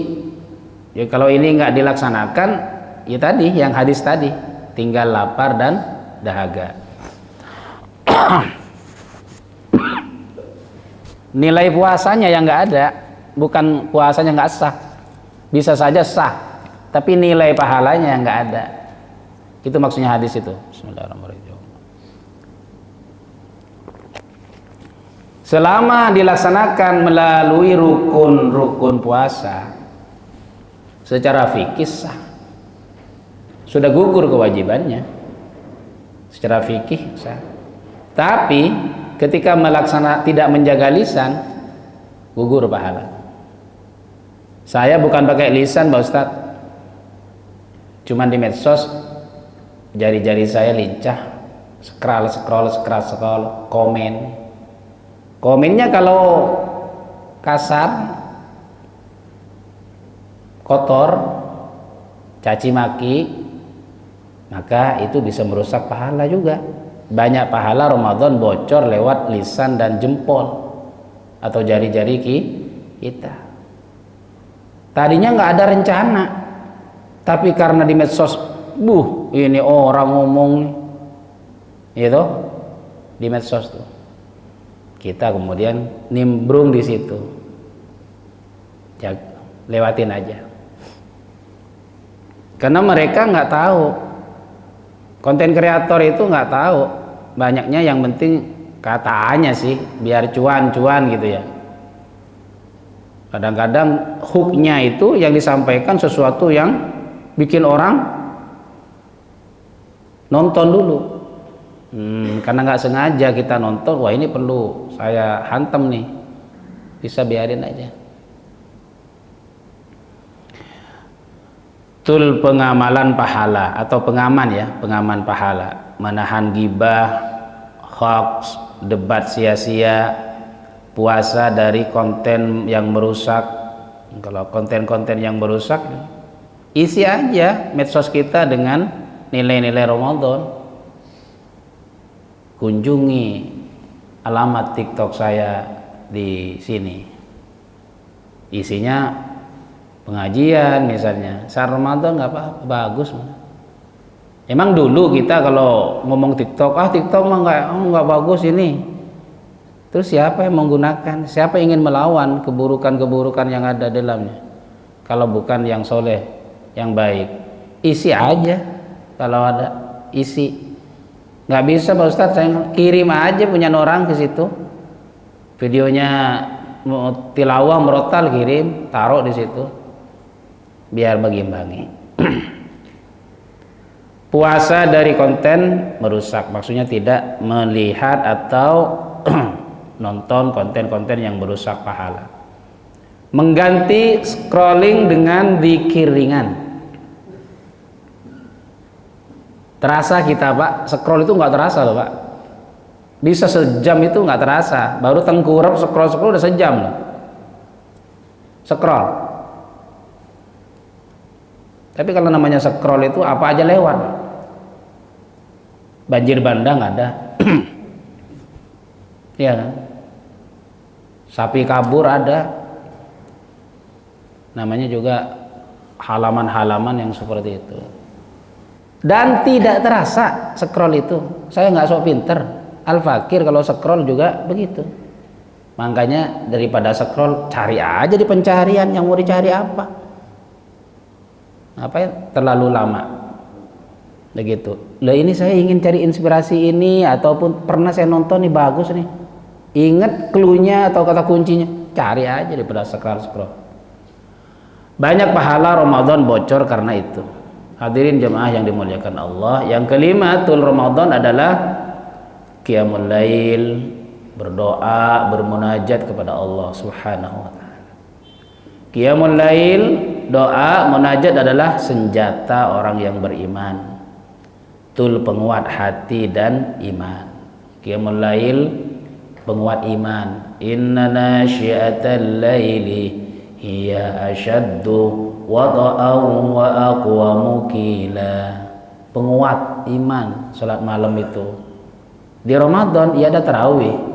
Ya, kalau ini nggak dilaksanakan, ya tadi, yang hadis tadi, tinggal lapar dan dahaga. Nilai puasanya yang nggak ada, bukan puasanya nggak sah, bisa saja sah, tapi nilai pahalanya yang nggak ada. Itu maksudnya hadis itu. Bismillahirrahmanirrahim. Selama dilaksanakan melalui rukun-rukun puasa secara fikih sah, sudah gugur kewajibannya secara fikih sah. Tapi ketika tidak menjaga lisan, gugur pahala. Saya bukan pakai lisan Pak Ustadz, cuman di medsos jari-jari saya lincah, scroll, komennya kalau kasar, kotor, caci maki, maka itu bisa merusak pahala juga. Banyak pahala Ramadan bocor lewat lisan dan jempol atau jari-jari kita. Tadinya nggak ada rencana, tapi karena di medsos, ini orang ngomong, itu di medsos tuh, kita kemudian nimbrung di situ, lewatin aja. Karena mereka nggak tahu, konten kreator itu nggak tahu. Banyaknya yang penting katanya sih biar cuan-cuan gitu ya. Kadang-kadang hooknya itu yang disampaikan sesuatu yang bikin orang nonton dulu. Karena nggak sengaja kita nonton, wah ini perlu saya hantam nih, bisa biarin aja. Tul pengamalan pahala atau pengaman pahala, menahan gibah, hoax, debat sia-sia, puasa dari konten yang merusak. Kalau konten-konten yang merusak, isi aja medsos kita dengan nilai-nilai Ramadan. Kunjungi alamat TikTok saya di sini, isinya pengajian misalnya. Saat Ramadan nggak apa-apa, bagus. Emang dulu kita kalau ngomong TikTok, TikTok mah nggak bagus ini. Terus siapa yang menggunakan? Siapa yang ingin melawan keburukan-keburukan yang ada dalamnya? Kalau bukan yang soleh, yang baik, isi aja. Kalau ada isi, nggak bisa Pak Ustadz, saya kirim aja punya orang ke situ, videonya tilawah merotal, kirim, taruh di situ, biar bagi-bagi. Puasa dari konten merusak, maksudnya tidak melihat atau nonton konten-konten yang merusak pahala. Mengganti scrolling dengan zikir ringan. Terasa kita Pak, scroll itu nggak terasa loh Pak. Bisa sejam itu nggak terasa, baru tengkurap scroll udah sejam loh. Scroll. Tapi kalau namanya scroll itu apa aja lewat. Banjir bandang ada. Iya kan? Sapi kabur ada. Namanya juga halaman-halaman yang seperti itu. Dan tidak terasa scroll itu. Saya nggak sok pinter. Al-Fakir kalau scroll juga begitu. Makanya daripada scroll, cari aja di pencarian yang mau dicari apa. Apa ya, terlalu lama begitu. Lah ini saya ingin cari inspirasi ini, ataupun pernah saya nonton nih bagus nih, ingat cluenya atau kata kuncinya, cari aja daripada scroll. Banyak pahala Ramadan bocor karena itu. Hadirin jemaah yang dimuliakan Allah. Yang kelima, tul Ramadan adalah qiyamul lail, berdoa, bermunajat kepada Allah Subhanahu wa taala. Qiyamul lail, doa, munajat adalah senjata orang yang beriman. Tul penguat hati dan iman. Qiyamul lail penguat iman. inna nasyi'atal laili hiya asyaddu wata'aw wa aqwamu qila. Penguat iman salat malam itu. Di Ramadan ya ada tarawih.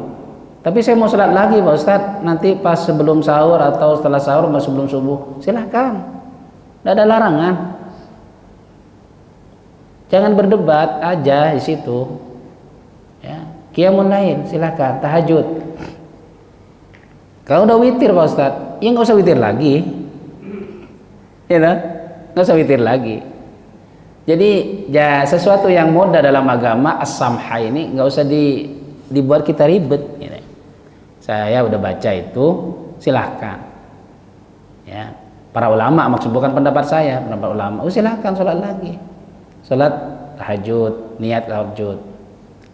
Tapi saya mau salat lagi Pak Ustadz, nanti pas sebelum sahur atau setelah sahur atau sebelum subuh. Silahkan. Tidak ada larangan. Jangan berdebat aja di situ. Ya, qiyamul lail silakan, tahajud. Kalau udah witir Pak Ustadz, ya nggak usah witir lagi. Ya kan? Nggak usah witir lagi. Jadi ya sesuatu yang mudah dalam agama as-samha ini nggak usah dibuat kita ribet. Gitu. Saya udah baca itu, silahkan. Ya, para ulama maksud bukan pendapat saya, pendapat ulama. Oh silahkan sholat lagi. Sholat tahajud, niat tahajud.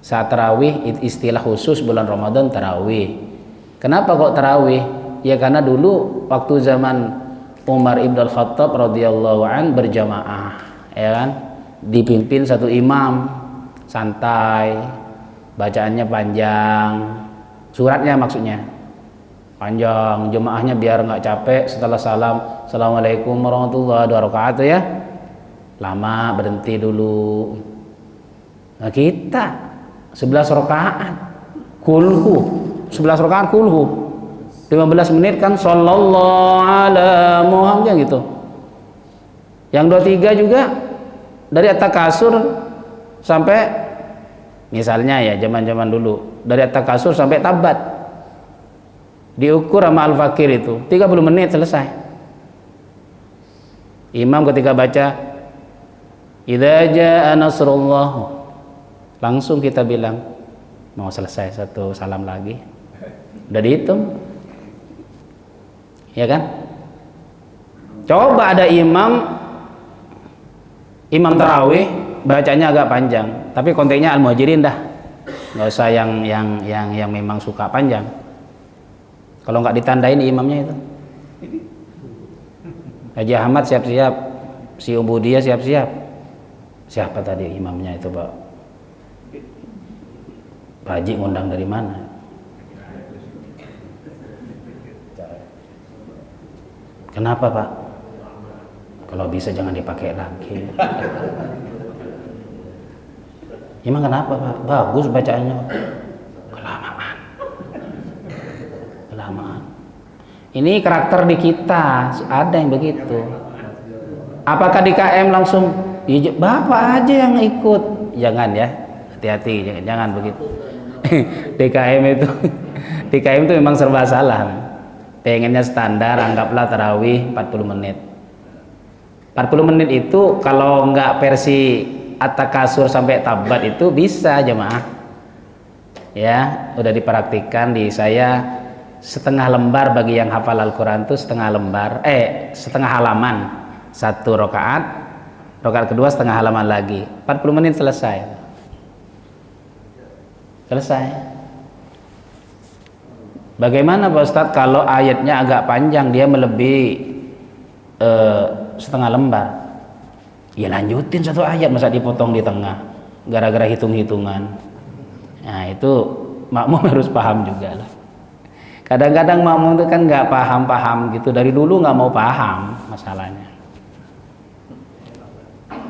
Saat tarawih istilah khusus bulan Ramadan tarawih. Kenapa kok tarawih? Ya karena dulu waktu zaman Umar ibn al-Khattab radhiyallahu an berjamaah, ya kan? Dipimpin satu imam, santai, bacaannya panjang, suratnya maksudnya panjang, jemaahnya biar nggak capek. Setelah salam, assalamualaikum warahmatullahi wabarakatuh, 2 rakaat ya, lama berhenti dulu. Nah kita 11 rakaat kulhu, 11 rakaat kulhu, 15 menit kan sallallahu ala Muhammad gitu. Yang 23 juga dari at-takasur sampai, misalnya ya zaman-zaman dulu, dari at-takasur sampai tabat diukur sama al-fakir itu 30 menit selesai. Imam ketika baca idza jaa nasrullah, langsung kita bilang mau selesai, satu salam lagi, udah dihitung, ya kan? Coba ada imam tarawih bacanya agak panjang, tapi kontennya al-muhajirin dah, nggak usah yang memang suka panjang. Kalau nggak ditandain imamnya itu, Haji Ahmad siap-siap, si Ubudiyah siap-siap. Siapa tadi imamnya itu Pak? Pak Haji ngundang dari mana? Kenapa Pak? Kalau bisa jangan dipakai lagi. Emang kenapa Pak? Bagus bacaannya. Kelamaan. Ini karakter di kita, ada yang begitu. Apakah di KM langsung Bapak aja yang ikut? Jangan ya, hati-hati, jangan begitu. DKM itu memang serba salah. Pengennya standar, anggaplah tarawih 40 menit. 40 menit itu kalau nggak versi at-takasur sampai tabat itu bisa jemaah. Ya, udah dipraktikkan di saya, setengah lembar bagi yang hafal Al-Quran itu setengah halaman, 1 rakaat, rakaat kedua setengah halaman lagi, 40 menit selesai. Bagaimana Pak Ustadz kalau ayatnya agak panjang, dia melebihi setengah lembar? Ya lanjutin 1 ayat, masa dipotong di tengah gara-gara hitung-hitungan. Nah itu makmum harus paham juga lah. Kadang-kadang makmum itu kan nggak paham gitu, dari dulu nggak mau paham masalahnya.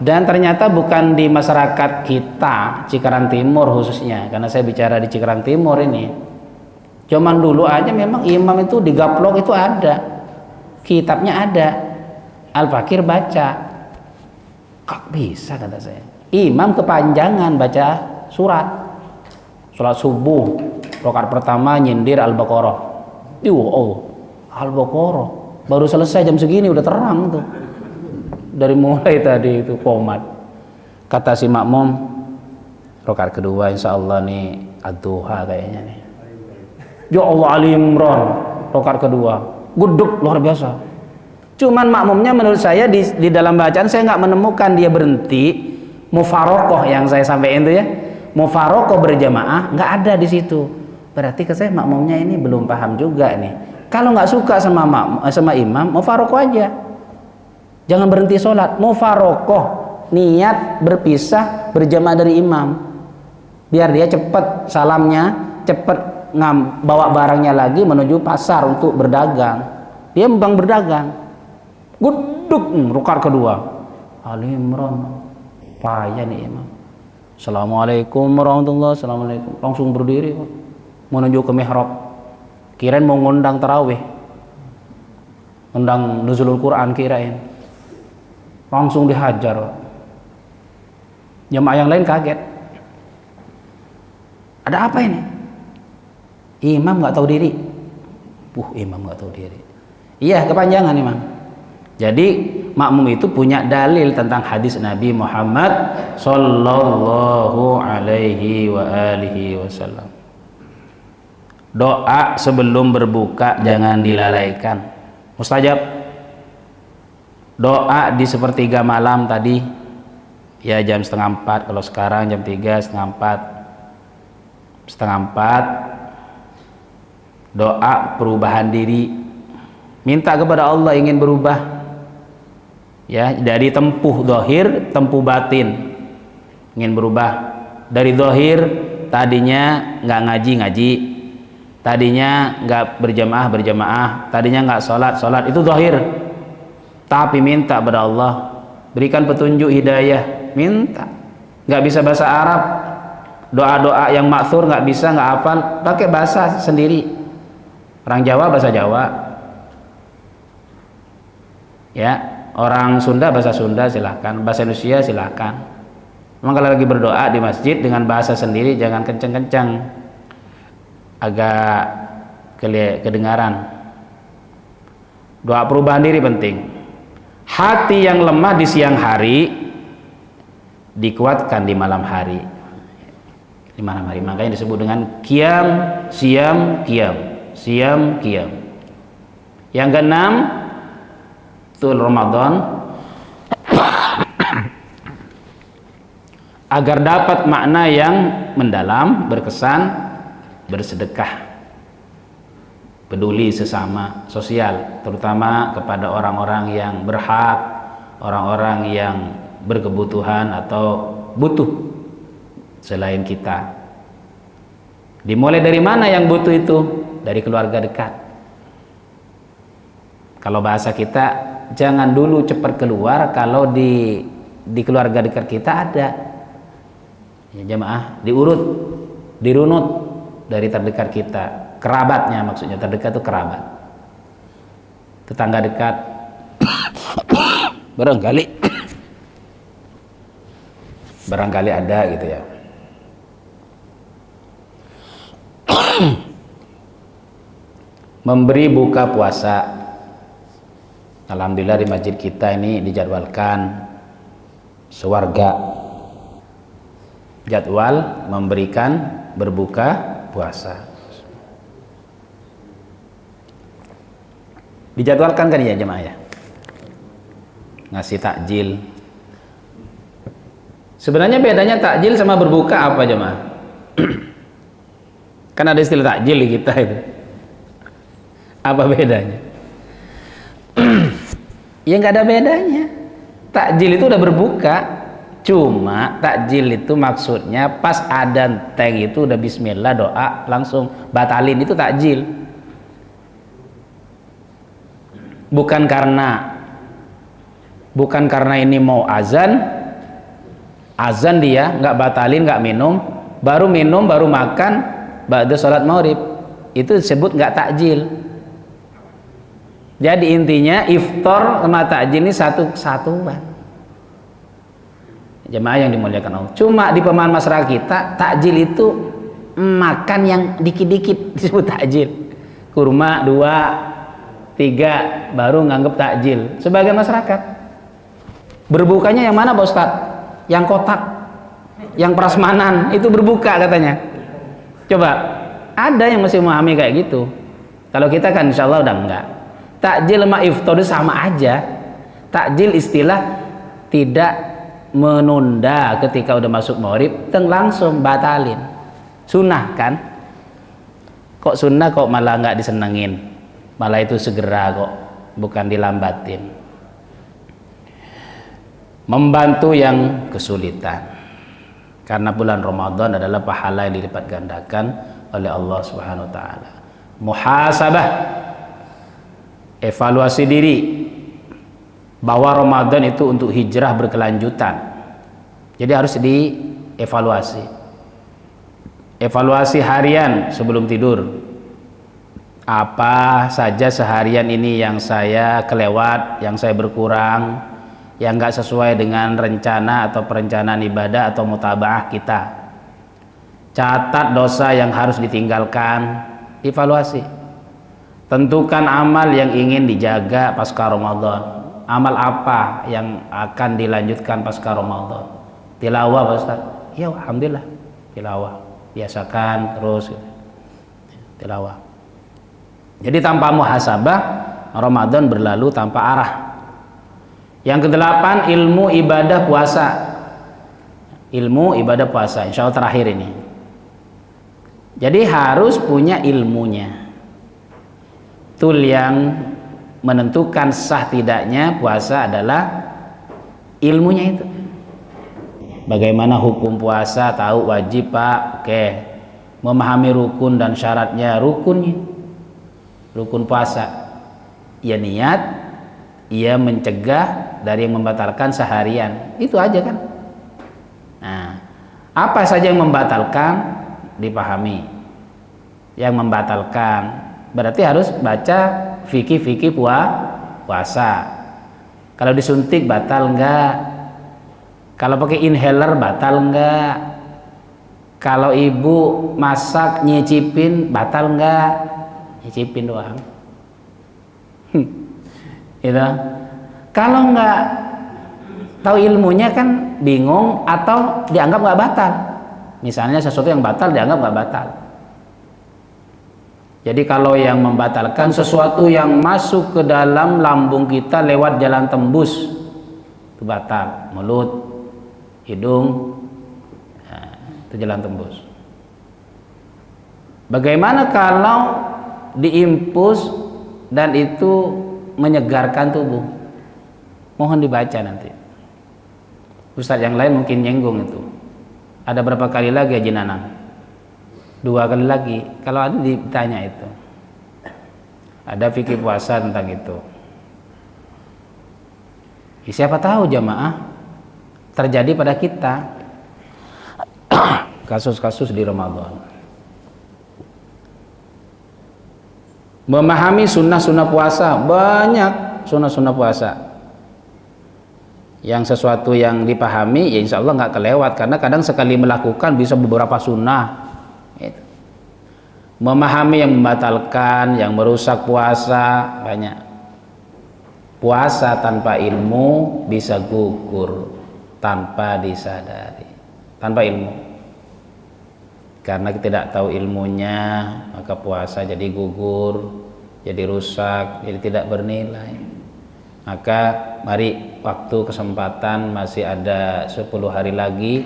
Dan ternyata bukan di masyarakat kita Cikarang Timur khususnya, karena saya bicara di Cikarang Timur ini. Cuman dulu aja memang imam itu di gaplok itu ada, kitabnya ada, Al-Fakir baca. Kok bisa kata saya? Imam kepanjangan baca surat. Sholat subuh rakaat pertama nyindir Al-Baqarah. Al-Baqarah baru selesai jam segini udah terang tuh. Dari mulai tadi itu komat. Kata si makmum, rakaat kedua insya Allah nih ad-duha kayaknya nih. Ya Allah, Ali Imran rakaat kedua gudeg luar biasa. Cuman makmumnya menurut saya di dalam bacaan saya nggak menemukan dia berhenti mufarokoh yang saya sampaikan itu ya. Mufarokoh berjamaah nggak ada di situ. Berarti ke saya makmumnya ini belum paham juga nih. Kalau nggak suka sama imam, mufarokoh aja. Jangan berhenti sholat, mufarokoh, niat berpisah berjamaah dari imam. Biar dia cepat salamnya, cepat bawa barangnya lagi menuju pasar untuk berdagang. Dia membang berdagang. Guduk rakaat kedua. Ali Imran. Payah nih imam. Assalamualaikum warahmatullahi wabarakatuh. Assalamualaikum. Langsung berdiri Pak. Menuju ke mihrab. Kirain mau ngundang tarawih. Ngundang nuzulul Quran kirain. Langsung dihajar Pak. Jamaah yang lain kaget. Ada apa ini? Imam nggak tahu diri. Imam nggak tahu diri. Iya, kepanjangan imam. Jadi makmum itu punya dalil tentang hadis Nabi Muhammad sallallahu alaihi wa alihi wasallam. Doa sebelum berbuka jangan dilalaikan. Mustajab. Doa di sepertiga malam tadi, ya jam 3:30. Kalau sekarang jam 3, 3:30. 3:30. Doa perubahan diri. Minta kepada Allah ingin berubah. Ya, dari tempuh zahir, tempuh batin. Ingin berubah dari zahir, tadinya nggak ngaji, tadinya nggak berjamaah, tadinya nggak sholat, itu zahir. Tapi minta pada Allah, berikan petunjuk hidayah, minta. Nggak bisa bahasa Arab, doa-doa yang maksur nggak bisa, nggak hafal, pakai bahasa sendiri. Orang Jawa bahasa Jawa, ya. Orang Sunda bahasa Sunda silahkan, bahasa Indonesia silahkan. Memang kalau lagi berdoa di masjid dengan bahasa sendiri jangan kenceng-kenceng, agak kedengaran. Doa perubahan diri penting. Hati yang lemah di siang hari dikuatkan di malam hari. Di malam hari makanya disebut dengan qiyam, siam, qiyam, siam, qiyam. Yang keenam, tul Ramadan agar dapat makna yang mendalam, berkesan, bersedekah, peduli sesama, sosial, terutama kepada orang-orang yang berhak, orang-orang yang berkebutuhan atau butuh selain kita. Dimulai dari mana yang butuh itu? Dari keluarga dekat. Kalau bahasa kita, jangan dulu cepat keluar kalau di keluarga dekat kita ada. Ya, jamaah dirunut dari terdekat kita, kerabatnya maksudnya, terdekat itu kerabat, tetangga dekat. barangkali ada gitu ya. Memberi buka puasa. Alhamdulillah di masjid kita ini dijadwalkan sewarga jadwal memberikan berbuka puasa. Dijadwalkan kan ya jemaah ya, ngasih takjil. Sebenarnya bedanya takjil sama berbuka apa jemaah? Kan ada istilah takjil di kita itu. Apa bedanya? Ya nggak ada bedanya. Takjil itu udah berbuka, cuma takjil itu maksudnya pas adzan teng itu udah bismillah, doa langsung batalin, itu takjil. Bukan karena ini mau azan dia nggak batalin, nggak minum baru makan ba'da sholat maghrib, itu disebut nggak takjil. Jadi intinya iftar sama takjil ini satu kesatuan. Jemaah yang dimuliakan Allah. Cuma di pemahaman masyarakat kita, takjil itu makan yang dikit-dikit disebut takjil. Kurma 2, 3 baru nganggep takjil. Sebagian masyarakat berbukanya yang mana Pak Ustaz? Yang kotak, yang prasmanan itu berbuka katanya. Coba, ada yang masih memahami kayak gitu. Kalau kita kan insya Allah udah enggak. Takjil sama iftar itu sama aja. Takjil istilah tidak menunda ketika udah masuk maghrib, langsung batalin. Sunnah kan? Kok sunnah kok malah nggak disenengin? Malah itu segera kok, bukan dilambatin. Membantu yang kesulitan. Karena bulan Ramadan adalah pahala yang dilipat gandakan oleh Allah Subhanahu wa taala. Muhasabah, evaluasi diri bahwa Ramadan itu untuk hijrah berkelanjutan. Jadi harus dievaluasi. Evaluasi harian sebelum tidur. Apa saja seharian ini yang saya kelewat, yang saya berkurang, yang nggak sesuai dengan rencana atau perencanaan ibadah atau mutabaah kita. Catat dosa yang harus ditinggalkan, evaluasi. Tentukan amal yang ingin dijaga pasca Ramadan. Amal apa yang akan dilanjutkan pasca Ramadan? Tilawah, Pak Ustaz. Ya, alhamdulillah. Tilawah. Biasakan terus tilawah. Jadi tanpa muhasabah, Ramadan berlalu tanpa arah. Yang kedelapan, ilmu ibadah puasa. Ilmu ibadah puasa, insya Allah terakhir ini. Jadi harus punya ilmunya. Tool yang menentukan sah tidaknya puasa adalah ilmunya itu. Bagaimana hukum puasa, tahu wajib Pak, oke. Memahami rukun dan syaratnya, rukunnya. Rukun puasa, ya niat, ia mencegah dari yang membatalkan seharian, itu aja kan. Nah, apa saja yang membatalkan dipahami. Yang membatalkan berarti harus baca fikih-fikih puasa. Kalau disuntik batal enggak? Kalau pakai inhaler batal enggak? Kalau ibu masak nyicipin batal enggak? Nyicipin doang. Gitu. Kalau nggak tahu ilmunya kan bingung atau dianggap nggak batal. Misalnya sesuatu yang batal dianggap nggak batal. Jadi kalau yang membatalkan sesuatu yang masuk ke dalam lambung kita lewat jalan tembus, itu batal. Mulut, hidung, nah, itu jalan tembus. Bagaimana kalau diimpus dan itu menyegarkan tubuh? Mohon dibaca nanti. Ustadz yang lain mungkin nyenggung itu. Ada berapa kali lagi Haji Nanang? 2 kali lagi. Kalau ada ditanya itu. Ada fikih puasa tentang itu. Ya, siapa tahu jamaah terjadi pada kita kasus-kasus di Ramadan. Memahami sunnah-sunnah puasa, banyak sunnah-sunnah puasa. Yang sesuatu yang dipahami, ya insya Allah nggak kelewat, karena kadang sekali melakukan bisa beberapa sunnah. Gitu. Memahami yang membatalkan, yang merusak puasa, banyak. Puasa tanpa ilmu bisa gugur tanpa disadari, tanpa ilmu. Karena kita tidak tahu ilmunya, maka puasa jadi gugur, jadi rusak, jadi tidak bernilai. Maka mari, waktu kesempatan masih ada 10 hari lagi.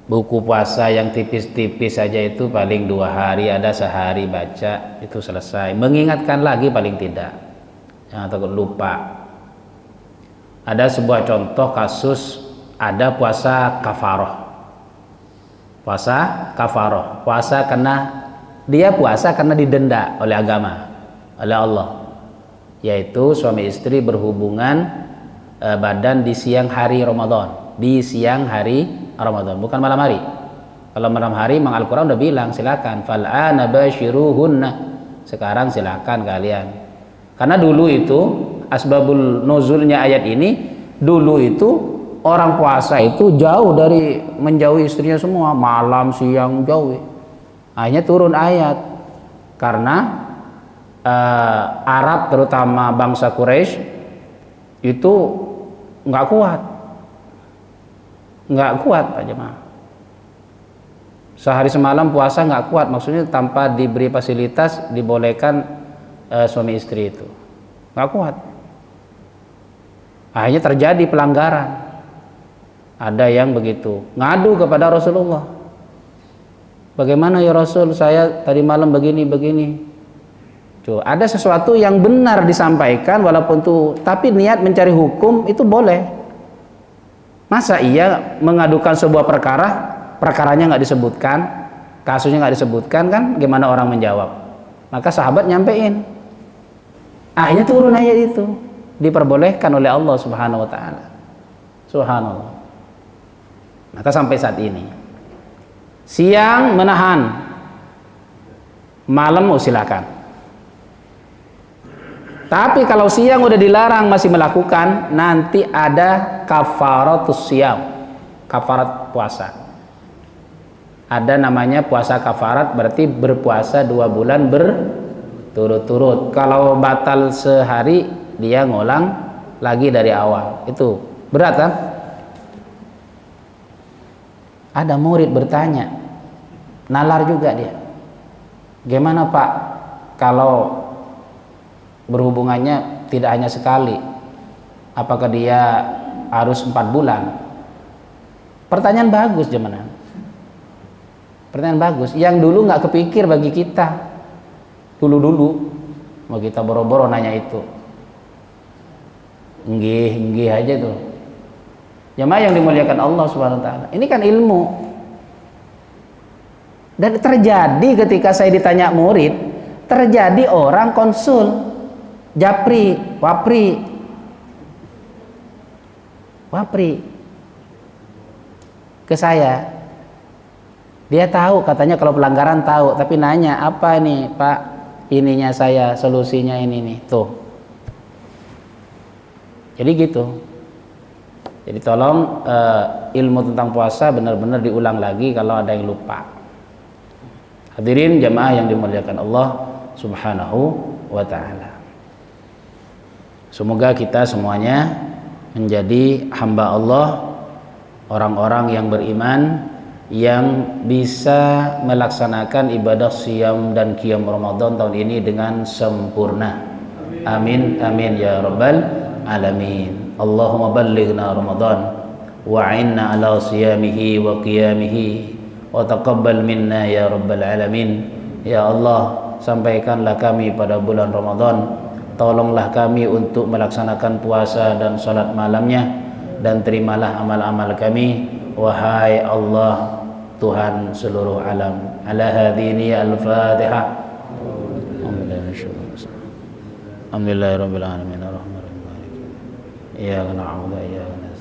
Buku puasa yang tipis-tipis saja itu paling 2 hari, ada sehari baca, itu selesai. Mengingatkan lagi paling tidak, jangan takut lupa. Ada sebuah contoh kasus, ada puasa kafaroh. Puasa kafaroh, puasa karena dia puasa karena didenda oleh agama, oleh Allah, yaitu suami istri berhubungan badan di siang hari Ramadan, di siang hari Ramadan, bukan malam hari. Kalau malam hari memang Al-Quran udah bilang silakan, fal'ana bashiruhunna, sekarang silakan kalian. Karena dulu itu asbabul nuzulnya ayat ini, dulu itu orang puasa itu jauh dari menjauhi istrinya semua, malam siang jauh. Akhirnya turun ayat karena Arab terutama bangsa Quraisy itu nggak kuat Pak Jemaah. Sehari semalam puasa nggak kuat, maksudnya tanpa diberi fasilitas dibolehkan suami istri itu nggak kuat. Akhirnya terjadi pelanggaran. Ada yang begitu, ngadu kepada Rasulullah. Bagaimana ya Rasul, saya tadi malam begini. Tuh, ada sesuatu yang benar disampaikan walaupun tuh, tapi niat mencari hukum itu boleh. Masa iya mengadukan sebuah perkara, perkaranya nggak disebutkan, kasusnya nggak disebutkan kan, gimana orang menjawab? Maka sahabat nyampein, akhirnya turun ayat itu, diperbolehkan oleh Allah Subhanahu wa taala. Subhanallah. Maka sampai saat ini siang menahan, malam mau silakan. Tapi kalau siang udah dilarang masih melakukan, nanti ada kafaratus siyam, kafarat puasa. Ada namanya puasa kafarat, berarti berpuasa 2 bulan berturut-turut. Kalau batal sehari, dia ngulang lagi dari awal. Itu berat kan? Ada murid bertanya, nalar juga dia, gimana Pak kalau berhubungannya tidak hanya sekali, apakah dia harus 4 bulan? Pertanyaan bagus jemaah, pertanyaan bagus yang dulu nggak kepikir bagi kita dulu mau kita boro-boro nanya itu. Nggih aja tuh jemaah yang dimuliakan Allah Subhanahu wa taala. Ini kan ilmu, dan terjadi ketika saya ditanya murid, terjadi orang konsul japri, wapri ke saya. Dia tahu, katanya kalau pelanggaran tahu, tapi nanya, apa nih Pak, ininya saya, solusinya ini nih, tuh. Jadi gitu. Jadi tolong ilmu tentang puasa benar-benar diulang lagi kalau ada yang lupa. Hadirin jamaah yang dimuliakan Allah Subhanahu wa ta'ala. Semoga kita semuanya menjadi hamba Allah, orang-orang yang beriman, yang bisa melaksanakan ibadah siyam dan qiyam Ramadan tahun ini dengan sempurna. Amin amin ya rabbal alamin. Allahumma ballighna Ramadan wa a'inna ala siyamihi wa qiyamihi wa taqabbal minna ya rabbal alamin. Ya Allah, sampaikanlah kami pada bulan Ramadan, tolonglah kami untuk melaksanakan puasa dan salat malamnya, dan terimalah amal-amal kami wahai Allah Tuhan seluruh alam. Ala hadini al-Fatihah. Alhamdulillahirabbil alamin arrahmanirrahim. Iyyaka na'budu wa iyyaka nasta'in.